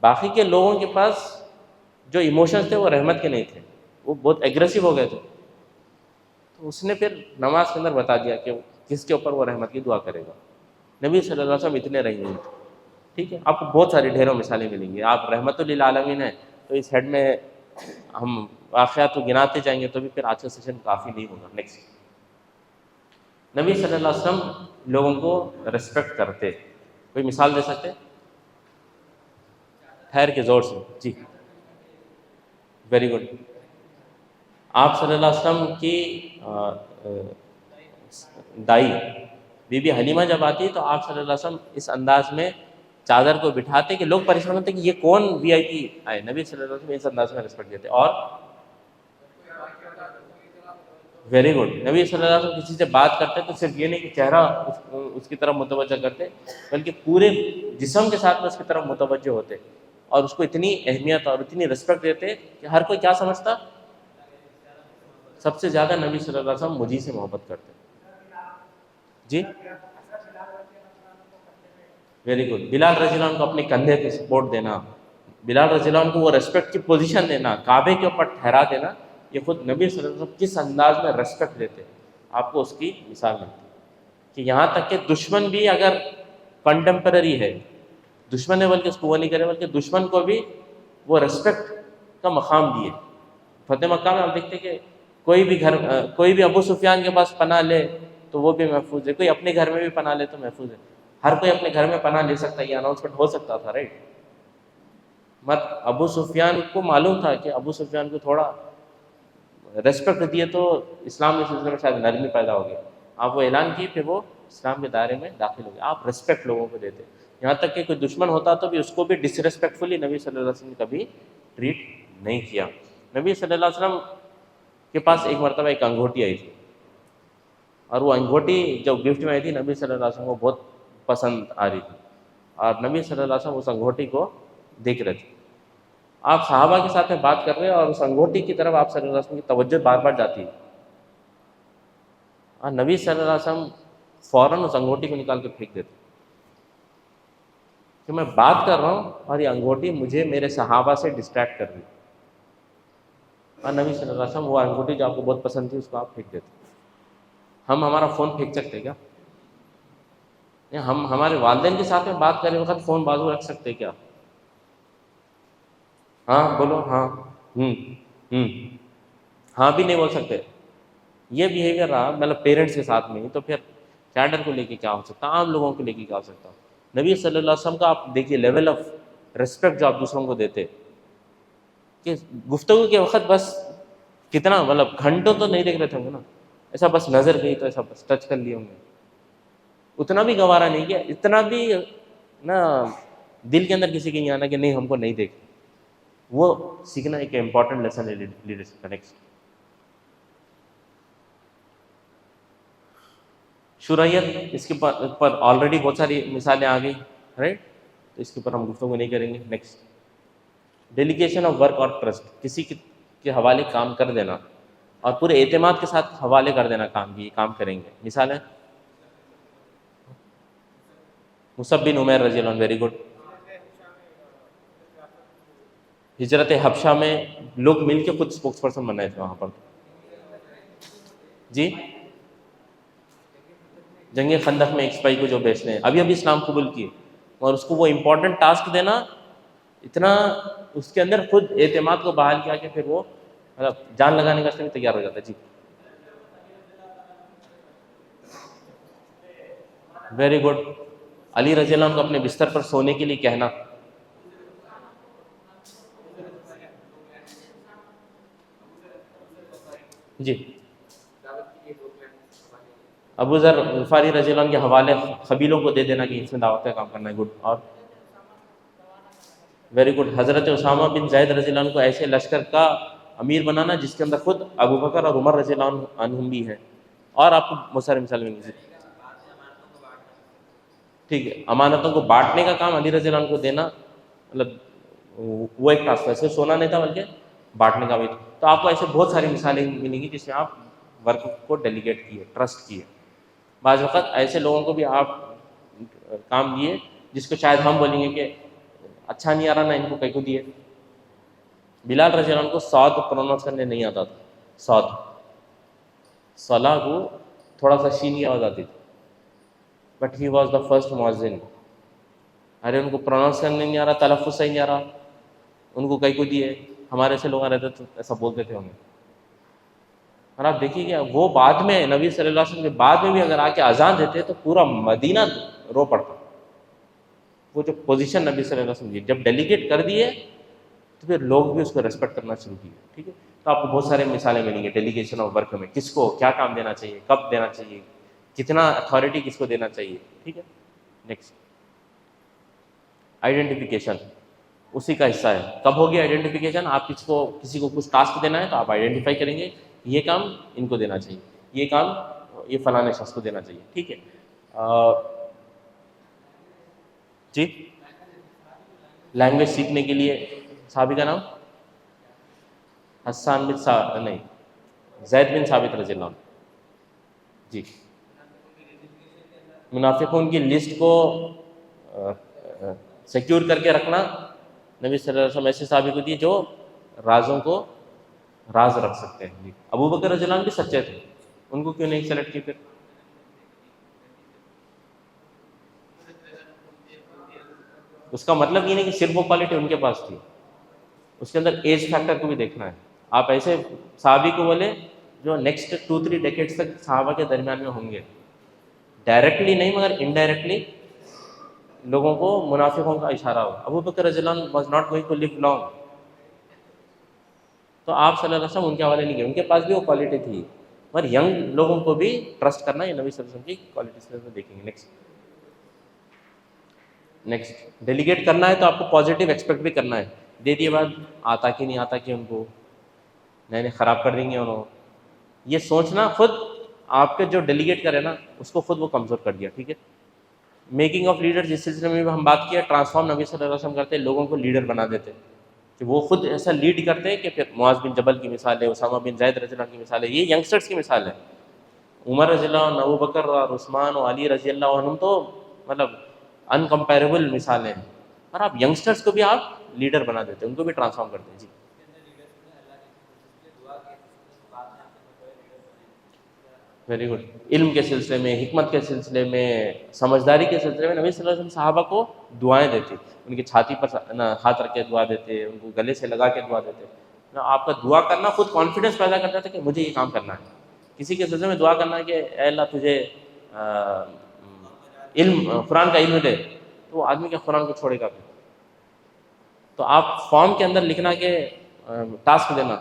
باقی کے لوگوں کے پاس جو ایموشنز تھے وہ رحمت کے نہیں تھے, وہ بہت ایگریسو ہو گئے تھے. تو اس نے پھر نماز کے اندر بتا دیا کہ کس کے اوپر وہ رحمت کی دعا کرے گا. نبی صلی اللہ علیہ وسلم اتنے رحیم تھے. ٹھیک ہے, آپ کو بہت ساری ڈھیروں مثالیں ملیں گی. آپ رحمت للعالمین ہیں تو اس ہیڈ میں ہم واقعات کو گناتے جائیں گے تو بھی پھر آج کا سیشن کافی نہیں ہوگا. نیکسٹ. نبی صلی اللہ علیہ وسلم لوگوں کو ریسپیکٹ کرتے. کوئی مثال دے سکتے؟ ٹھہر کے زور سے. جی ویری گڈ. آپ صلی اللہ علیہ وسلم کی دائی بی بی حلیمہ جب آتی تو آپ صلی اللہ علیہ وسلم اس انداز میں چادر کو بٹھاتے کہ لوگ پریشان ہوتے کہ یہ کون وی آئی پی آئے. نبی صلی اللہ علیہ وسلم اس انداز میں ریسپیکٹ دیتے. اور ویری گڈ. نبی صلی اللہ علیہ وسلم کسی سے بات کرتے تو صرف یہ نہیں کہ چہرہ اس کی طرف متوجہ کرتے, بلکہ پورے جسم کے ساتھ میں اس کی طرف متوجہ ہوتے اور اس کو اتنی اہمیت اور اتنی ریسپیکٹ دیتے کہ ہر کوئی کیا سمجھتا, سب سے زیادہ نبی صلی اللہ علیہ وسلم مجھے سے محبت کرتے. جی ویری گڈ. بلال رضی اللہ عنہ کو اپنے کندھے پہ سپورٹ دینا, بلال رضی اللہ عنہ کو وہ ریسپیکٹ کی پوزیشن دینا, کعبے کے اوپر ٹھہرا دینا, یہ خود نبی صلی اللہ علیہ وسلم کس انداز میں ریسپیکٹ دیتے آپ کو اس کی مثال ملتی کہ یہاں تک کہ دشمن بھی اگر کنٹمپرری ہے, دشمن ہے بلکہ اس کو وہ نہیں کرے, بلکہ دشمن کو بھی وہ ریسپیکٹ کا مقام دیے. فتح مکہ میں آپ دیکھتے کہ کوئی بھی ابو سفیان کے پاس پناہ لے تو وہ بھی محفوظ ہے, کوئی اپنے گھر میں بھی پناہ لے تو محفوظ ہے. ہر کوئی اپنے گھر میں پناہ لے سکتا ہے, یہ اناؤنسمنٹ ہو سکتا تھا, رائٹ. مت ابو سفیان کو معلوم تھا کہ ابو سفیان کو تھوڑا ریسپیکٹ دیے تو اسلام کے سلسلے میں شاید نرمی پیدا ہوگی. آپ وہ اعلان کیے پھر وہ اسلام کے دائرے میں داخل ہو گئے. آپ ریسپیکٹ لوگوں کو دیتے, یہاں تک کہ کوئی دشمن ہوتا تو بھی اس کو بھی ڈسریسپیکٹفلی نبی صلی اللہ علیہ وسلم نے کبھی ٹریٹ نہیں کیا. نبی صلی اللہ علیہ وسلم کے پاس ایک مرتبہ ایک انگوٹھی آئی تھی, اور وہ انگوٹھی جو گفٹ میں آئی تھی نبی صلی اللہ علیہ وسلم کو بہت پسند آ رہی تھی, اور نبی صلی اللہ علیہ وسلم اس انگوٹھی کو دیکھ رہے تھے. آپ صحابہ کے ساتھ میں بات کر رہے ہیں اور اس انگوٹھی کی طرف آپ صلی اللہ علیہ وسلم کی توجہ بار بار جاتی ہے, اور نبی صلی اللہ علیہ وسلم فوراً اس انگوٹھی کو نکال کے پھینک دیتے کہ میں بات کر رہا ہوں اور یہ انگوٹھی مجھے میرے صحابہ سے ڈسٹریکٹ کر رہی. اور نبی صلی اللہ علیہ وسلم وہ انگوٹھی جو آپ کو بہت پسند تھی اس کو آپ پھینک دیتے. ہم ہمارا فون پھینک سکتے کیا؟ ہم ہمارے والدین کے ساتھ میں بات کرنے وقت فون بازو رکھ سکتے کیا؟ ہاں بولو, ہاں ہاں بھی نہیں بول سکتے. یہ بیہیویئر رہا مطلب پیرنٹس کے ساتھ میں, تو پھر چائلڈر کو لے کے کیا ہو سکتا, عام لوگوں کو لے کے کیا ہو سکتا. نبی صلی اللہ علیہ وسلم کا آپ دیکھیے لیول آف ریسپیکٹ جو آپ دوسروں کو دیتے, کہ گفتگو کے وقت بس کتنا مطلب گھنٹوں تو نہیں دیکھ رہے تھے ہوں گے نا, ایسا بس نظر گئی تو ایسا بس ٹچ کر لیے ہوں گے, اتنا بھی گوارا نہیں کیا, اتنا بھی نا دل کے اندر کسی کے نہیں آنا کہ نہیں ہم کو نہیں دیکھ. وہ سیکھنا ایک امپورٹنٹ لیسن ہے لیڈرشپ کا. نیکسٹ شرعیت, اس کے پر آلریڈی بہت ساری مثالیں آ گئی رائٹ, تو اس کے اوپر ہم گفتگو نہیں کریں گے. نیکسٹ ڈیلیگیشن آف ورک اور ٹرسٹ, کسی کے حوالے کام کر دینا اور پورے اعتماد کے ساتھ حوالے کر دینا کام کی, کام کریں گے. مثال ہے مصعب بن عمیر رضی اللہ عنہ, ویری گڈ. ہجرت حبشہ میں لوگ مل کے خود اسپوکس پرسن بنائے تھے وہاں پر. جی جنگ خندق میں ایک سپاہی کو جو بیچتے ہیں, ابھی ابھی اسلام قبول کیے, اور اس کو وہ امپورٹنٹ ٹاسک دینا, اتنا اس کے اندر خود اعتماد کو بحال کیا کہ پھر وہ مطلب جان لگانے کا اس میں تیار ہو جاتا ہے. جی ویری گڈ. علی رضی اللہ عنہ کو اپنے بستر پر سونے کے لیے کہنا. جی ابو ذر غفاری رضی اللہ عنہ کے حوالے قبیلوں کو دے دینا کہ اس میں دعوت کا کام کرنا ہے. گڈ. اور ویری گڈ. حضرت اسامہ بن زید رضی اللہ عنہ کو ایسے لشکر کا امیر بنانا جس کے اندر خود ابو بکر اور عمر رضی اللہ عنہم بھی ہیں. اور آپ کو بہت سارے مثال ملیں گے. ٹھیک ہے, امانتوں کو بانٹنے کا کام علی رضی اللہ عنہ کو دینا, مطلب وہ ایک ٹاسک ہے, صرف سونا نہیں تھا بلکہ بانٹنے کا بھی. تو آپ کو ایسے بہت ساری مثالیں ملیں گی جس میں آپ ورک کو ڈیلیگیٹ کیے, ٹرسٹ کیے. بعض وقت ایسے لوگوں کو بھی آپ کام دیے جس کو شاید ہم بولیں گے کہ اچھا نہیں آ رہا, نہ ان کو کہیں کو دیے. بلال رضی اللہ عنہ کو سعد پروناؤنس کرنے نہیں آتا تھا. سعد صلاح کو تھوڑا سا شین کی آواز آتی تھی, but he was the first مؤذن. ارے ان کو پروناؤنس کرنے نہیں آ رہا, تلفظ صحیح نہیں آ رہا, ان کو کہیں کو دیے. ہمارے سے لوگ رہتے تو ایسا بولتے تھے ہمیں. اور آپ دیکھیے کہ وہ بعد میں نبی صلی اللہ علیہ وسلم کے بعد میں بھی اگر آ کے اذان دیتے تو پورا مدینہ رو پڑتا. وہ جو پوزیشن نبی صلی اللہ علیہ وسلم جب ڈیلیگیٹ کر دیے تو پھر لوگ بھی اس کو ریسپیکٹ کرنا شروع کیے. ٹھیک ہے, تو آپ کو بہت سارے مثالیں ملیں گے ڈیلیگیشن آف ورک میں, کس کو کیا کام دینا چاہیے, کب دینا چاہیے, کتنا اتھارٹی کس کو دینا چاہیے. ٹھیک ہے. نیکسٹ آئیڈینٹیفیکیشن, اسی کا حصہ ہے. کب ہوگی آئیڈینٹیفیکیشن؟ آپ کسی کو کچھ ٹاسک دینا ہے تو آپ آئیڈینٹیفائی کریں گے یہ کام ان کو دینا چاہیے, یہ کام یہ فلاں شخص کو دینا چاہیے. ٹھیک ہے. جی لینگویج سیکھنے کے لیے صحابی کا نام حسان بن نہیں زید بن ثابت رضی اللہ عنہ. جی منافقون کی لسٹ کو سیکیور کر کے رکھنا نبی صلی اللہ علیہ وسلم ایسے صحابی کو دیے جو رازوں کو راز رکھ سکتے ہیں. جی ابو بکر رضی اللہ عنہ بھی سچے تھے, ان کو کیوں نہیں سلیکٹ کیے؟ پھر اس کا مطلب یہ نہیں کہ صرف وہ کوالٹی ان کے پاس تھی, اس کے اندر ایج فیکٹر کو بھی دیکھنا ہے. آپ ایسے صحابی کو بولے جو نیکسٹ 2-3 ڈیکیڈز تک صحابہ کے درمیان میں ہوں گے, ڈائریکٹلی نہیں مگر انڈائریکٹلی لوگوں کو منافقوں کا اشارہ ہو. ابو بکر رضی اللہ عنہ was not going to live long, تو آپ صلی اللہ علیہ وسلم ان کے حوالے نہیں کیے، ان کے پاس بھی وہ کوالٹی تھی، مگر ینگ لوگوں کو بھی ٹرسٹ کرنا، یہ نبی صلی اللہ علیہ وسلم کی کوالٹیز میں دیکھیں گے۔ نیکسٹ ڈیلیگیٹ کرنا ہے تو آپ کو پازیٹیو ایکسپیکٹ بھی کرنا ہے، دے دیے بعد آتا کہ نہیں آتا کہ ان کو نہیں نہیں خراب کر دیں گے انہوں، یہ سوچنا خود آپ کے جو ڈیلیگیٹ کرے نا اس کو خود وہ کمزور کر دیا، ٹھیک ہے۔ میکنگ آف لیڈر جس سلسلے میں بھی ہم بات کیا، ٹرانسفارم نبی صلی اللہ علیہ وسلم کرتے، لوگوں کو لیڈر بنا دیتے کہ وہ خود ایسا لیڈ کرتے کہ پھر معاذ بن جبل کی مثال ہے، اسامہ بن زید رضی اللہ عنہ کی مثال ہے، یہ ینگسٹرز کی مثال ہے۔ عمر رضی اللہ عنہ، ابو بکر اور عثمان اور علی رضی اللہ عنہ تو مطلب انکمپیریبل مثالیں ہیں، اور آپ ینگسٹرز کو بھی آپ لیڈر بنا دیتے، ان کو بھی ٹرانسفارم کرتے ہیں۔ جی ویری گڈ۔ علم کے سلسلے میں، حکمت کے سلسلے میں، سمجھداری کے سلسلے میں نبی صلی اللہ علیہ وسلم صحابہ کو دعائیں دیتے، ان کی چھاتی پر ہاتھ رکھ کے دعا دیتے، ان کو گلے سے لگا کے دعا دیتے۔ آپ کا دعا کرنا خود کانفیڈنس پیدا کرتا تھا کہ مجھے یہ کام کرنا ہے۔ کسی کے سلسلے میں دعا کرنا ہے کہ اے اللہ تجھے علم، قرآن کا علم دے، تو وہ آدمی کے قرآن کو چھوڑے گا پھر۔ تو آپ فارم کے اندر لکھنا کہ ٹاسک دینا،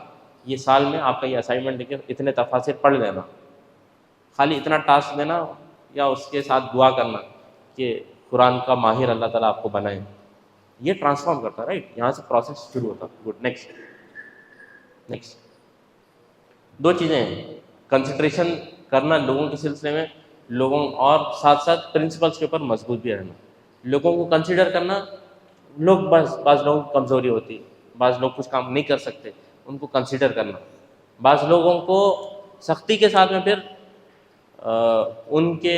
یہ سال میں آپ کا یہ اسائنمنٹ لکھ کے اتنے تفاسیر پڑھ لینا، خالی اتنا ٹاسک دینا، یا اس کے ساتھ دعا کرنا کہ قرآن کا ماہر اللہ تعالیٰ آپ کو بنائے، یہ ٹرانسفارم کرتا ہے، رائٹ، یہاں سے پروسیس شروع ہوتا۔ گڈ۔ نیکسٹ دو چیزیں ہیں، کنسنٹریشن کرنا لوگوں کے سلسلے میں، لوگوں اور ساتھ ساتھ پرنسپلس کے اوپر مضبوط بھی رہنا۔ لوگوں کو کنسیڈر کرنا، لوگ بعض لوگوں کی کمزوری ہوتی، بعض لوگ کچھ کام نہیں کر سکتے، ان کو کنسیڈر کرنا۔ بعض لوگوں کو سختی کے ساتھ میں پھر ان کے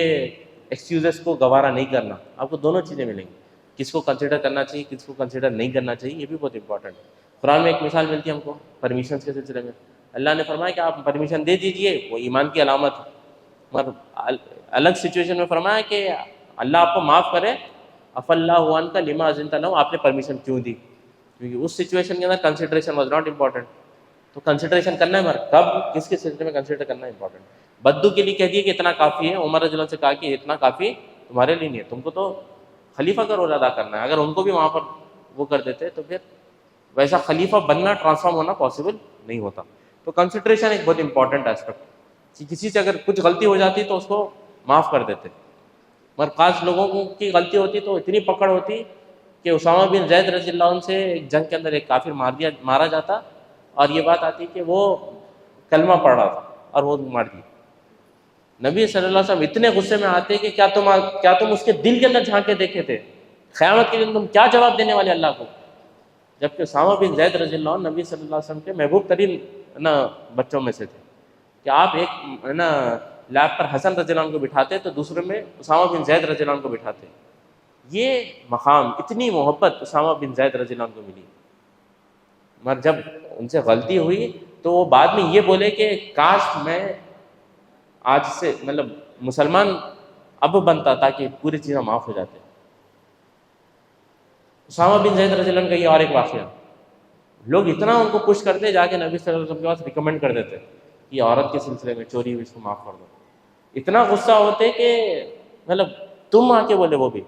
ایکسکیوزز کو گوارا نہیں کرنا۔ آپ کو دونوں چیزیں ملیں گی، کس کو کنسیڈر کرنا چاہیے، کس کو کنسیڈر نہیں کرنا چاہیے، یہ بھی بہت امپورٹنٹ ہے۔ قرآن میں ایک مثال ملتی ہے ہم کو پرمیشنس کے سلسلے میں، اللہ نے فرمایا کہ آپ پرمیشن دے دیجئے، وہ ایمان کی علامت ہے۔ مگر الگ سچویشن میں فرمایا کہ اللہ آپ کو معاف کرے، اف اللہ عنک لما اذنت لہ، آپ نے پرمیشن کیوں دی، کیونکہ اس سچویشن کے اندر کنسیڈریشن واز ناٹ امپورٹنٹ۔ تو کنسیڈریشن کرنا ہے، مگر کب، کس کے سلسلے میں کنسیڈر کرنا ہے امپورٹنٹ۔ بدو کے لیے کہہ دیے کہ اتنا کافی ہے، عمر رضی اللہ عنہ سے کہا کہ اتنا کافی تمہارے لیے نہیں ہے، تم کو تو خلیفہ کا رول ادا کرنا ہے۔ اگر ان کو بھی وہاں پر وہ کر دیتے تو پھر ویسا خلیفہ بننا، ٹرانسفارم ہونا پاسبل نہیں ہوتا۔ تو کنسیڈریشن ایک بہت امپورٹنٹ ایسپیکٹ، کسی سے اگر کچھ غلطی ہو جاتی تو اس کو معاف کر دیتے، مگر خاص لوگوں کی غلطی ہوتی تو اتنی پکڑ ہوتی کہ اسامہ بن زید رضی اللہ عنہ سے ایک جنگ کے اندر ایک کافر مارا جاتا، اور یہ بات آتی کہ وہ کلمہ پڑھ رہا تھا اور وہ مار دیا۔ نبی صلی اللہ علیہ وسلم اتنے غصے میں آتے کہ کیا تم اس کے دل کے اندر جھانک کے دیکھے تھے، قیامت کے دن تم کیا جواب دینے والے اللہ کو؟ جبکہ اسامہ بن زید رضی اللہ عنہ نبی صلی اللہ علیہ وسلم کے محبوب ترین بچوں میں سے تھے، کہ آپ ایک لیب پر حسن رضی اللہ عنہ کو بٹھاتے تو دوسرے میں اسامہ بن زید رضی اللہ عنہ کو بٹھاتے۔ یہ مقام، اتنی محبت اسامہ بن زید رضی اللہ عنہ کو ملی، مگر جب ان سے غلطی ہوئی تو وہ بعد میں یہ بولے کہ کاش میں آج سے مطلب مسلمان اب بنتا تاکہ پوری چیزیں معاف ہو جاتے۔ اسامہ بن زید رضی اللہ عنہ کا یہ اور ایک واقعہ، لوگ اتنا ان کو پش کرتے، جا کے نبی صلی اللہ علیہ وسلم کے پاس ریکمینڈ کر دیتے کہ یہ عورت کے سلسلے میں چوری ہوئی، اس کو معاف کر دو۔ اتنا غصہ ہوتے کہ مطلب تم آ کے بولے، وہ بھی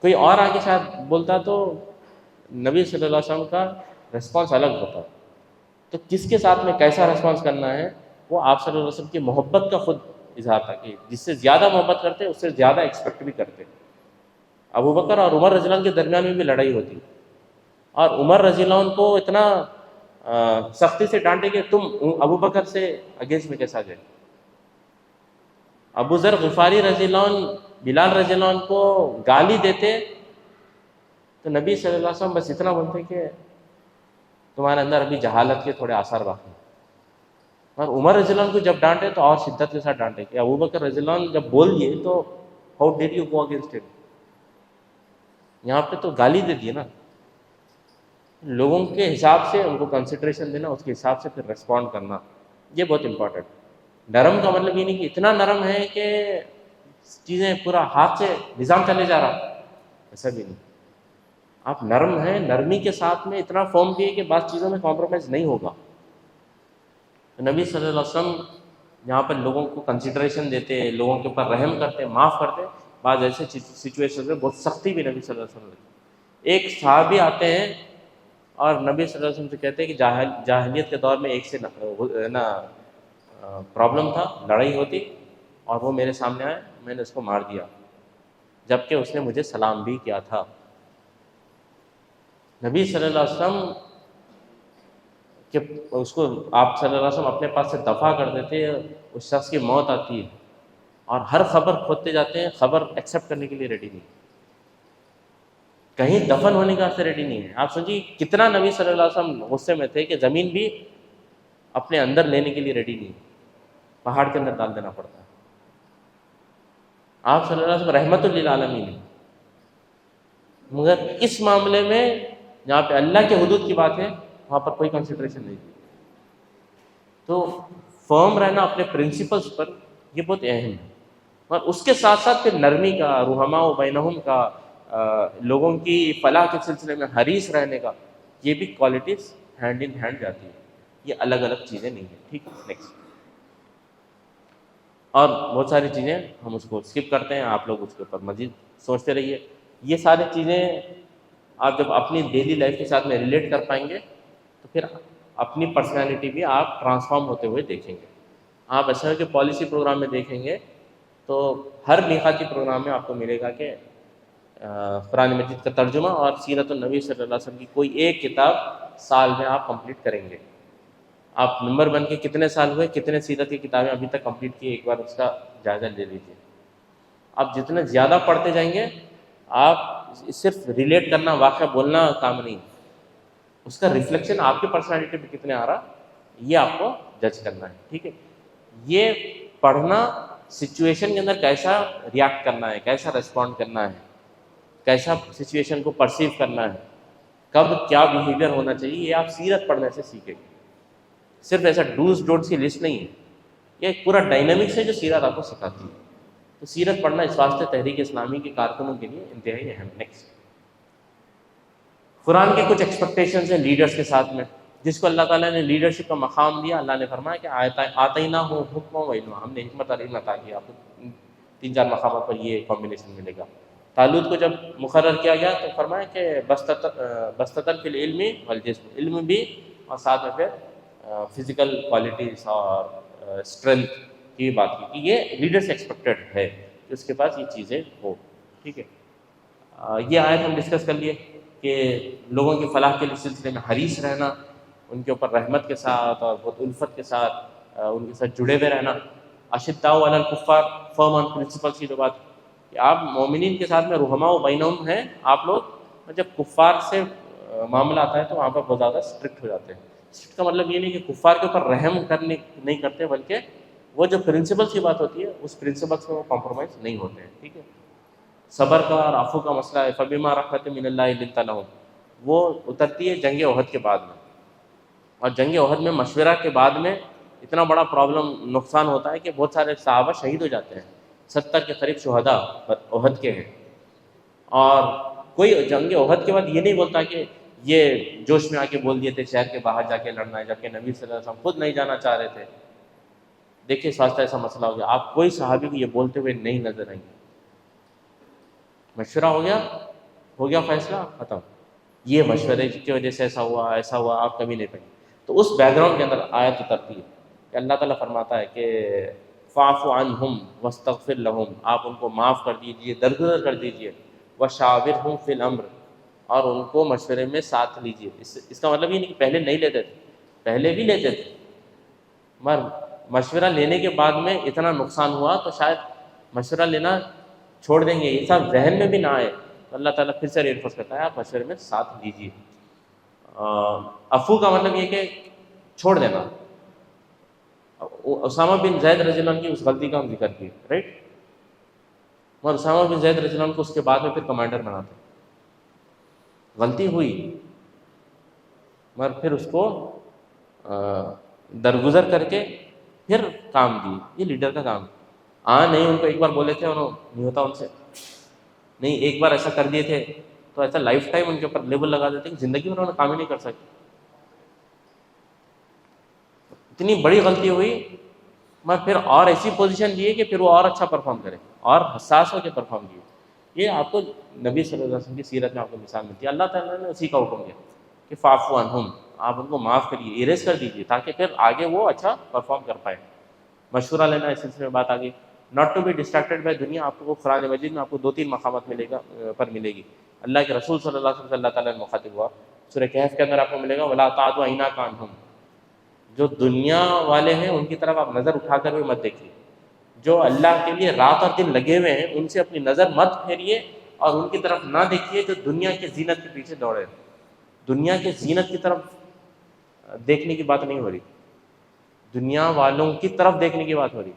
کوئی اور آ کے شاید بولتا تو نبی صلی اللہ علیہ وسلم کا ریسپانس الگ ہوتا۔ تو کس کے ساتھ میں کیسا ریسپانس کرنا ہے، وہ آپ صلی اللہ علیہ وسلم کی محبت کا خود اظہار تھا، کہ جس سے زیادہ محبت کرتے اس سے زیادہ ایکسپیکٹ بھی کرتے۔ ابو بکر اور عمر رضی اللہ عنہ کے درمیان میں بھی لڑائی ہوتی، اور عمر رضی اللہ عنہ کو اتنا سختی سے ڈانٹے کہ تم ابو بکر سے اگینسٹ میں کیسا گئے۔ ابو ذر غفاری رضی اللہ عنہ بلال رضی اللہ عنہ کو گالی دیتے تو نبی صلی اللہ علیہ وسلم بس اتنا بولتے کہ تمہارے اندر ابھی جہالت کے تھوڑے آثار باقی ہیں۔ اور عمر رضی اللہ عنہ کو جب ڈانٹے تو اور شدت کے ساتھ ڈانٹے کہ ابو بکر رضی اللہ عنہ جب بول دیے تو how did you go against it, یہاں پہ تو گالی دے دیے نا۔ لوگوں کے حساب سے ان کو کنسیڈریشن دینا، اس کے حساب سے پھر ریسپونڈ کرنا، یہ بہت امپورٹنٹ۔ نرم کا مطلب یہ نہیں کہ اتنا نرم ہے کہ چیزیں پورا ہاتھ سے نظام چلے جا رہا، ایسا بھی نہیں۔ آپ نرم ہیں، نرمی کے ساتھ میں اتنا فارم بھی ہے کہ بعض چیزوں میں کمپرومائز نہیں ہوگا۔ تو نبی صلی اللہ علیہ وسلم یہاں پر لوگوں کو کنسیڈریشن دیتے، لوگوں کے اوپر رحم کرتے، معاف کرتے۔ بعض ایسے سچویشن میں بہت سختی بھی نبی صلی اللہ علیہ وسلم نے۔ ایک صحابی آتے ہیں اور نبی صلی اللہ علیہ وسلم سے کہتے ہیں کہ جاہلیت کے دور میں ایک سے نا پرابلم تھا، لڑائی ہوتی، اور وہ میرے سامنے آئے، میں نے اس کو مار دیا، جبکہ اس نے مجھے سلام بھی کیا تھا۔ نبی صلی اللہ علیہ وسلم کہ اس کو آپ صلی اللہ علیہ وسلم اپنے پاس سے دفع کر دیتے، اس شخص کی موت آتی ہے اور ہر خبر کھودتے جاتے ہیں، خبر ایکسیپٹ کرنے کے لیے ریڈی نہیں، کہیں دفن ہونے کا سے ریڈی نہیں ہے۔ آپ سوچیے کتنا نبی صلی اللہ علیہ وسلم غصے میں تھے کہ زمین بھی اپنے اندر لینے کے لیے ریڈی نہیں، پہاڑ کے اندر ڈال دینا پڑتا ہے۔ آپ صلی اللہ علیہ وسلم رحمت للعالمین ہیں، مگر اس معاملے میں جہاں پہ اللہ کے حدود کی بات ہے وہاں پر کوئی کنسیڈریشن نہیں دی۔ تو فرم رہنا اپنے پرنسپلز پر یہ بہت اہم ہے، اور اس کے ساتھ ساتھ پھر نرمی کا، رحماء و بینہم کا، لوگوں کی فلاح کے سلسلے میں حریص رہنے کا، یہ بھی کوالٹیز ہینڈ ان ہینڈ جاتی ہے، یہ الگ الگ چیزیں نہیں ہیں۔ ٹھیک ہے، نیکسٹ۔ اور بہت ساری چیزیں ہم اس کو اسکپ کرتے ہیں، آپ لوگ اس کے اوپر مزید سوچتے رہیے۔ یہ ساری چیزیں آپ جب اپنی ڈیلی لائف کے ساتھ میں ریلیٹ کر پائیں گے تو پھر اپنی پرسنالٹی بھی آپ ٹرانسفارم ہوتے ہوئے دیکھیں گے۔ آپ ایسا ہے کہ پالیسی پروگرام میں دیکھیں گے تو ہر میقاتی پروگرام میں آپ کو ملے گا کہ قرآن مجید کا ترجمہ اور سیرت النبی صلی اللہ علیہ وسلم کی کوئی ایک کتاب سال میں آپ کمپلیٹ کریں گے۔ آپ نمبر بن کے کتنے سال ہوئے، کتنے سیرت کی کتابیں ابھی تک کمپلیٹ کی، ایک بار اس کا جائزہ لے لیجیے۔ آپ جتنے زیادہ پڑھتے جائیں گے، آپ صرف ریلیٹ کرنا، واقعہ بولنا کام نہیں، اس کا ریفلیکشن آپ کی پرسنالٹی پہ کتنے آ رہا یہ آپ کو جج کرنا ہے۔ ٹھیک ہے، یہ پڑھنا سچویشن کے اندر کیسا ریاکٹ کرنا ہے، کیسا ریسپونڈ کرنا ہے، کیسا سچویشن کو پرسیو کرنا ہے، کب کیا بیہیویئر ہونا چاہیے، یہ آپ سیرت پڑھنے سے سیکھیں گے۔ صرف ایسا ڈوز ڈونٹس کی لسٹ نہیں ہے، یہ ایک پورا ڈائنامکس ہے جو سیرت آپ کو سکھاتی ہے۔ تو سیرت پڑھنا اس واسطے تحریک اسلامی کے کارکنوں کے لیے انتہائی اہم۔ نیکسٹ، قرآن کے کچھ ایکسپیکٹیشنز ہیں لیڈرز کے ساتھ میں، جس کو اللہ تعالیٰ نے لیڈرشپ کا مقام دیا۔ اللہ نے فرمایا کہ آتینا ہو حکم و علم، ہم نے حکمت اور علم عطا کیا۔ آپ کو 3-4 مقامات پر یہ کمبینیشن ملے گا۔ طالوت کو جب مقرر کیا گیا تو فرمایا کہ بستتاً فی العلم والجسم، علم بھی اور ساتھ میں پھر فزیکل کوالٹیز اور اسٹرینتھ کی بات کی کہ یہ لیڈر سے ایکسپیکٹڈ ہے کہ اس کے پاس یہ چیزیں ہو۔ ٹھیک ہے، یہ آیت ہم ڈسکس کر لیے کہ لوگوں کی فلاح کے سلسلے میں حریص رہنا، ان کے اوپر رحمت کے ساتھ اور بہت الفت کے ساتھ ان کے ساتھ جڑے ہوئے رہنا۔ اشداء علی الکفار، فرم آن پرنسپلس کی جو بات کہ آپ مومنین کے ساتھ میں رحماء و بینہم ہیں، آپ لوگ جب کفار سے معاملہ آتا ہے تو وہاں پر بہت زیادہ اسٹرکٹ ہو جاتے ہیں۔ اسٹرکٹ کا مطلب یہ نہیں کہ کفار کے اوپر رحم کرنے نہیں کرتے، بلکہ وہ جو پرنسپلس کی بات ہوتی ہے اس پرنسپلس میں وہ کمپرومائز نہیں ہوتے ہیں۔ ٹھیک ہے، صبر کا اور عفو کا مسئلہ ہے، فبما رحمۃ من اللہ لنت لہم، وہ اترتی ہے جنگ احد کے بعد میں، اور جنگ احد میں مشورہ کے بعد میں اتنا بڑا پرابلم نقصان ہوتا ہے کہ بہت سارے صحابہ شہید ہو جاتے ہیں، 70 کے قریب شہداء احد کے ہیں۔ اور کوئی جنگ احد کے بعد یہ نہیں بولتا کہ یہ جوش میں آ کے بول دیے تھے شہر کے باہر جا کے لڑنا ہے، جبکہ نبی صلی اللہ علیہ وسلم خود نہیں جانا چاہ رہے تھے۔ دیکھیے اس واسطے ایسا مسئلہ ہو گیا، آپ کوئی صحابی کو یہ بولتے ہوئے نہیں نظر آئیں گے۔ مشورہ ہو گیا فیصلہ ختم، یہ مشورے کی وجہ سے ایسا ہوا آپ کبھی نہیں پائیں گے۔ تو اس بیک گراؤنڈ کے اندر آیت اترتی ہے کہ اللہ تعالیٰ فرماتا ہے کہ فاعف عنہم واستغفر لہم، آپ ان کو معاف کر دیجئے، درگزر کر دیجئے، وشاورہم فی الامر، اور ان کو مشورے میں ساتھ لیجئے۔ اس کا مطلب یہ نہیں کہ پہلے نہیں لیتے تھے، پہلے بھی لیتے تھے، مگر مشورہ لینے کے بعد میں اتنا نقصان ہوا تو شاید مشورہ لینا چھوڑ دیں گے، یہ سب ذہن میں بھی نہ آئے تو اللہ تعالیٰ پھر سے ریئنفورس کرتا ہے آپ مشورے میں ساتھ لیجیے۔ عفو کا مطلب یہ کہ چھوڑ دینا۔ اسامہ بن زید رضی اللہ عنہ کی اس غلطی کا ہم ذکر کیے، رائٹ، اور اسامہ بن زید رضی اللہ عنہ کو اس کے بعد میں پھر کمانڈر بناتے، غلطی ہوئی مگر پھر اس کو درگزر کر کے پھر کام دی، یہ لیڈر کا کام ہے۔ نہیں ان کو ایک بار بولے تھے انہوں نہیں ہوتا ان سے، نہیں ایک بار ایسا کر دیے تھے تو ایسا لائف ٹائم ان کے اوپر لیبل لگا دیتے کہ زندگی میں انہوں نے کام ہی نہیں کر سکتے۔ اتنی بڑی غلطی ہوئی مگر پھر اور ایسی پوزیشن دیے کہ پھر وہ اور اچھا پرفارم کرے اور حساس ہو کے پرفارم کیے۔ یہ آپ کو نبی صلی اللہ علیہ وسلم کی سیرت میں آپ کو مثال ملتی ہے، اللہ تعالیٰ نے اسی کا حکم دیا کہ فاعفو عنہم، آپ ان کو معاف کریے، ایریز کر دیجیے، تاکہ پھر آگے وہ اچھا پرفارم کر پائے۔ مشورہ لینا، اس سلسلے میں بات آ گئی۔ Not to be distracted by دنیا، آپ کو قرآن مجید میں آپ کو 2-3 مقامات پر ملے گی۔ اللہ کے رسول صلی اللہ علیہ وسلم سے اللہ تعالیٰ نے مخاطب ہوا، سورہ کہف کے اندر آپ کو ملے گا وَلَا تَعْدُ عَيْنَاكَ عَنْهُمْ، جو دنیا والے ہیں ان کی طرف آپ نظر اٹھا کر بھی مت دیکھیے، جو اللہ کے لیے رات اور دن لگے ہوئے ہیں ان سے اپنی نظر مت پھیریے اور ان کی طرف نہ دیکھیے جو دنیا کی زینت کے پیچھے دوڑے۔ دنیا کے زینت کی طرف دیکھنے کی بات نہیں ہو رہی، دنیا والوں کی طرف دیکھنے کی بات ہو رہی۔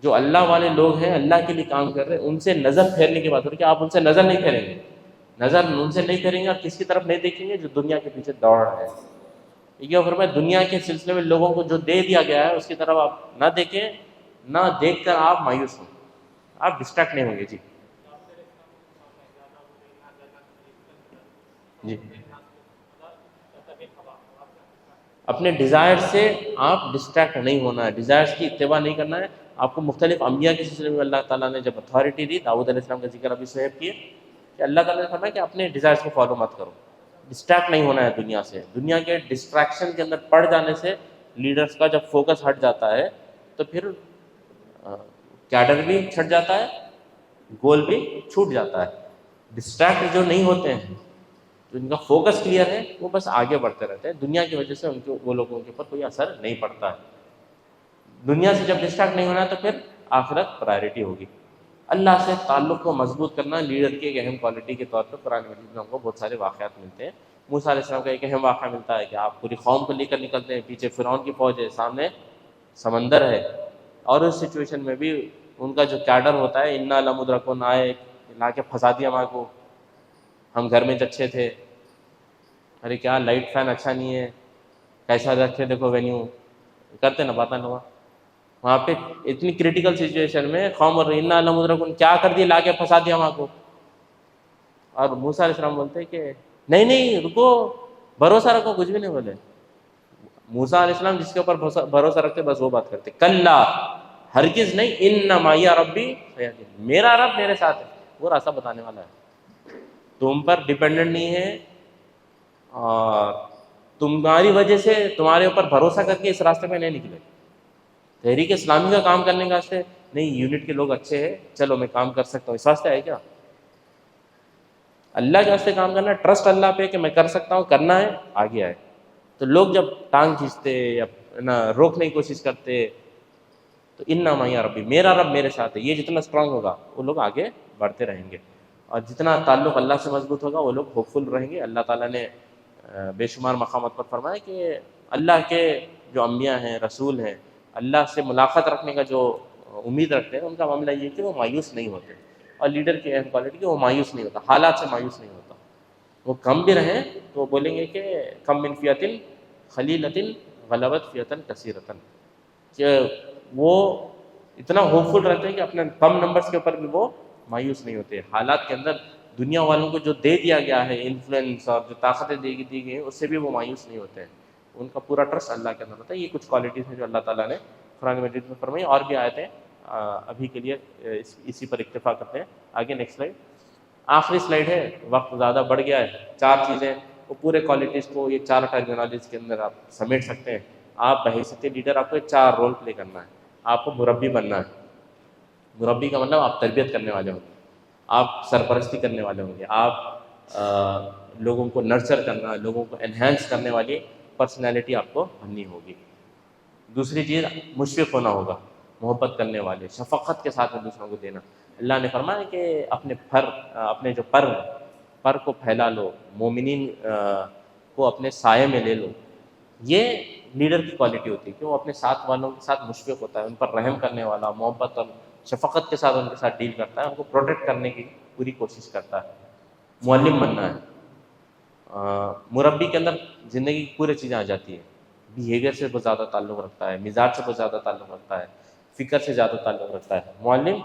جو اللہ والے لوگ ہیں، اللہ کے لیے کام کر رہے ہیں، ان سے نظر پھیرنے کی بات ہو رہی کہ آپ ان سے نظر نہیں پھیریں گے، نظر ان سے نہیں پھیریں گے، آپ کس کی طرف نہیں دیکھیں گے؟ جو دنیا کے پیچھے دوڑ رہے ہیں۔ یہ فرمایا دنیا کے سلسلے میں لوگوں کو جو دے دیا گیا ہے اس کی طرف آپ نہ دیکھیں، نہ دیکھ کر آپ مایوس ہوں، آپ ڈسٹریکٹ نہیں ہوں گے۔ جی اپنے ڈیزائر سے آپ ڈسٹریکٹ نہیں ہونا ہے، ڈیزائرز کی اتباع نہیں کرنا ہے۔ آپ کو مختلف انبیاء کے سلسلے میں اللہ تعالیٰ نے جب اتھارٹی دی، داؤد علیہ السلام کا ذکر ابھی صہیب کیے کہ اللہ تعالیٰ نے فرمایا کہ اپنے ڈیزائرز کو فالو مت کرو، ڈسٹریکٹ نہیں ہونا ہے دنیا سے۔ دنیا کے ڈسٹریکشن کے اندر پڑ جانے سے لیڈرز کا جب فوکس ہٹ جاتا ہے تو پھر کیڈر بھی چھٹ جاتا ہے، گول بھی چھوٹ جاتا ہے۔ ڈسٹریکٹ جو نہیں ہوتے ہیں، تو ان کا فوکس کلیئر ہے، وہ بس آگے بڑھتے رہتے ہیں، دنیا کی وجہ سے ان کے وہ لوگوں کے اوپر کوئی اثر نہیں پڑتا ہے۔ دنیا سے جب ڈسٹریکٹ نہیں ہونا ہے تو پھر آخرت پرائرٹی ہوگی۔ اللہ سے تعلق کو مضبوط کرنا لیڈر کی ایک اہم کوالٹی کے طور پر قرآن مجید میں ہم کو بہت سارے واقعات ملتے ہیں۔ موسیٰ علیہ السلام کا ایک اہم واقعہ ملتا ہے کہ آپ پوری قوم کو لے کر نکلتے ہیں، پیچھے فرعون کی فوج ہے، سامنے سمندر ہے، اور اس سچویشن میں بھی ان کا جو کیڈر ہوتا ہے انا لمدرکون، آئے لا کے پھنسا دیا ہمارے کو، ہم گھر میں اچھے تھے، ارے کیا لائٹ فین اچھا نہیں ہے، کیسا رکھے دیکھو وینیو، کرتے نا باتیں لوگ وہاں پہ اتنی کریٹیکل سچویشن میں قوم اور انا لمدرکون کیا کر دیا، لا کے پھنسا دیا ہمارے کو۔ اور موسیٰ علیہ السلام بولتے کہ نہیں رکو، بھروسہ رکھو، کچھ بھی نہیں بولے۔ موسیٰ علیہ السلام جس کے اوپر بھروسہ رکھتے بس وہ بات کرتے، کلا، ہرگز نہیں، ان معی ربی سیہدین، میرا رب میرے ساتھ ہے، وہ راستہ بتانے والا ہے، تم پر ڈیپینڈنٹ نہیں ہے، اور تمہاری وجہ سے تمہارے اوپر بھروسہ کر کے اس راستے پہ نہیں نکلے۔ تحریک اسلامی کا کام کرنے کا واسطے نہیں، یونٹ کے لوگ اچھے ہیں، چلو میں کام کر سکتا ہوں، اس واسطے ہے کیا؟ اللہ کے واسطے کام کرنا ہے، ٹرسٹ اللہ پہ کہ میں کر سکتا ہوں، کرنا ہے، آگے آئے۔ تو لوگ جب ٹانگ کھینچتے یا روکنے کی کوشش کرتے تو انا معی ربی، میرا رب میرے ساتھ ہے، یہ جتنا اسٹرانگ ہوگا وہ لوگ آگے بڑھتے رہیں گے، اور جتنا تعلق اللہ سے مضبوط ہوگا وہ لوگ ہوپ فل رہیں گے۔ اللہ تعالیٰ نے بے شمار مقامات پر فرمایا کہ اللہ کے جو انبیاء ہیں، رسول ہیں، اللہ سے ملاقات رکھنے کا جو امید رکھتے ہیں، ان کا معاملہ یہ کہ وہ مایوس نہیں ہوتے، اور لیڈر کی اہم کوالٹی کہ وہ مایوس نہیں ہوتا، حالات سے مایوس نہیں ہوتا۔ وہ کم بھی رہیں تو وہ بولیں گے کہ کم من فیۃ قلیلۃ غلبت فیۃ کثیرۃ، کہ وہ اتنا ہوپ فل رہتے ہیں کہ اپنے کم نمبرز کے اوپر بھی وہ مایوس نہیں ہوتے۔ حالات کے اندر دنیا والوں کو جو دے دیا گیا ہے انفلوئنس اور جو طاقتیں دی گئی ہیں اس سے بھی وہ مایوس نہیں ہوتے ہیں، ان کا پورا ٹرسٹ اللہ کے اندر ہوتا ہے۔ یہ کچھ کوالٹیز ہیں جو اللہ تعالیٰ نے قرآن مجید میں فرمائی، اور بھی آیتیں ابھی کے لیے اسی پر اکتفا کرتے ہیں۔ آگے نیکسٹ سلائڈ، آخری سلائڈ ہے، وقت زیادہ بڑھ گیا ہے۔ 4 چیزیں، وہ پورے کوالٹیز کو یہ 4 ٹرمینالوجیز کے اندر آپ سمیٹ سکتے ہیں۔ آپ بحیثیت لیڈر آپ کو 4 رول پلے کرنا ہے۔ آپ کو مربی بننا ہے، مربی کا مطلب آپ تربیت کرنے والے ہوں گے، آپ سرپرستی کرنے والے ہوں گے، آپ لوگوں کو نرچر کرنا، لوگوں کو انہینس کرنے والی پرسنالٹی آپ کو بننی ہوگی۔ دوسری چیز مشفق ہونا ہوگا، محبت کرنے والے، شفقت کے ساتھ میں دوسروں کو دینا۔ اللہ نے فرمایا کہ اپنے جو پر کو پھیلا لو، مومنین کو اپنے سائے میں لے لو۔ یہ لیڈر کی کوالٹی ہوتی ہے کہ وہ اپنے ساتھ والوں کے ساتھ مشفق ہوتا ہے، ان پر رحم کرنے والا، محبت اور شفقت کے ساتھ ان کے ساتھ ڈیل کرتا ہے، ان کو پروٹیکٹ کرنے کی پوری کوشش کرتا ہے۔ معلم بننا ہے۔ مربی کے اندر زندگی کی پوری چیزیں آ جاتی ہیں، بیہیویئر سے بہت زیادہ تعلق رکھتا ہے، مزاج سے بہت زیادہ تعلق رکھتا ہے، فکر سے زیادہ تعلق رکھتا ہے۔ معلم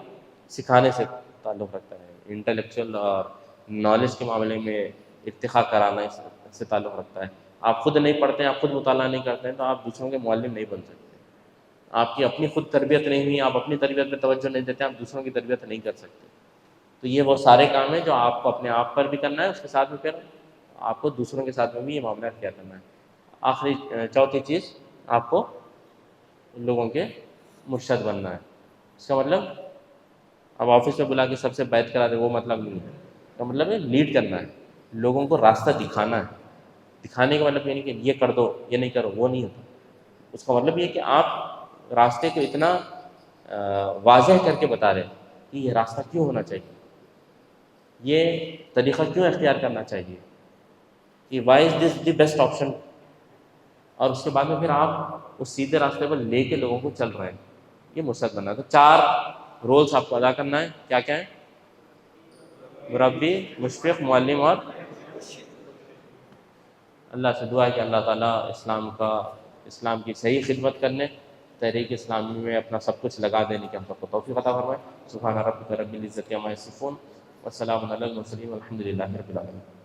سکھانے سے تعلق رکھتا ہے، انٹلیکچوئل اور نالج کے معاملے میں ارتقاء کرانا سے تعلق رکھتا ہے۔ آپ خود نہیں پڑھتے ہیں، آپ خود مطالعہ نہیں کرتے ہیں تو آپ دوسروں کے معلم نہیں بن سکتے۔ آپ کی اپنی خود تربیت نہیں ہوئی، آپ اپنی تربیت میں توجہ نہیں دیتے، آپ دوسروں کی تربیت نہیں کر سکتے۔ تو یہ وہ سارے کام ہیں جو آپ کو اپنے آپ پر بھی کرنا ہے، اس کے ساتھ میں پھر آپ کو دوسروں کے ساتھ میں بھی یہ معاملہ اختیار کرنا ہے. آخری چوتھی چیز آپ کو لوگوں کے مرشد بننا ہے. اس کا مطلب اب آفس میں بلا کے سب سے بیعت کرا دے وہ مطلب نہیں ہے. اس کا مطلب ہے لیڈ کرنا ہے, لوگوں کو راستہ دکھانا ہے. دکھانے کا مطلب یہ نہیں کہ یہ کر دو یہ نہیں کرو, وہ نہیں ہوتا. اس کا مطلب یہ کہ آپ راستے کو اتنا واضح کر کے بتا رہے ہیں کہ یہ راستہ کیوں ہونا چاہیے, یہ طریقہ کیوں اختیار کرنا چاہیے, کہ why is this the best option. اور اس کے بعد میں پھر آپ اس سیدھے راستے پر لے کے لوگوں کو چل رہے ہیں. یہ مرشد بننا ہے. تو 4 رولز آپ کو ادا کرنا ہے. کیا کیا ہے؟ مربی, مشفق, معلم اور اللہ سے دعا ہے کہ اللہ تعالیٰ اسلام کی صحیح خدمت کرنے, تحریک اسلامی میں اپنا سب کچھ لگا دینے کی ہم سب کو توفیق عطا فرمائے. سبحان ربک رب العزت عما یصفون والسلام علی المرسلین والحمد للہ رب العالمین.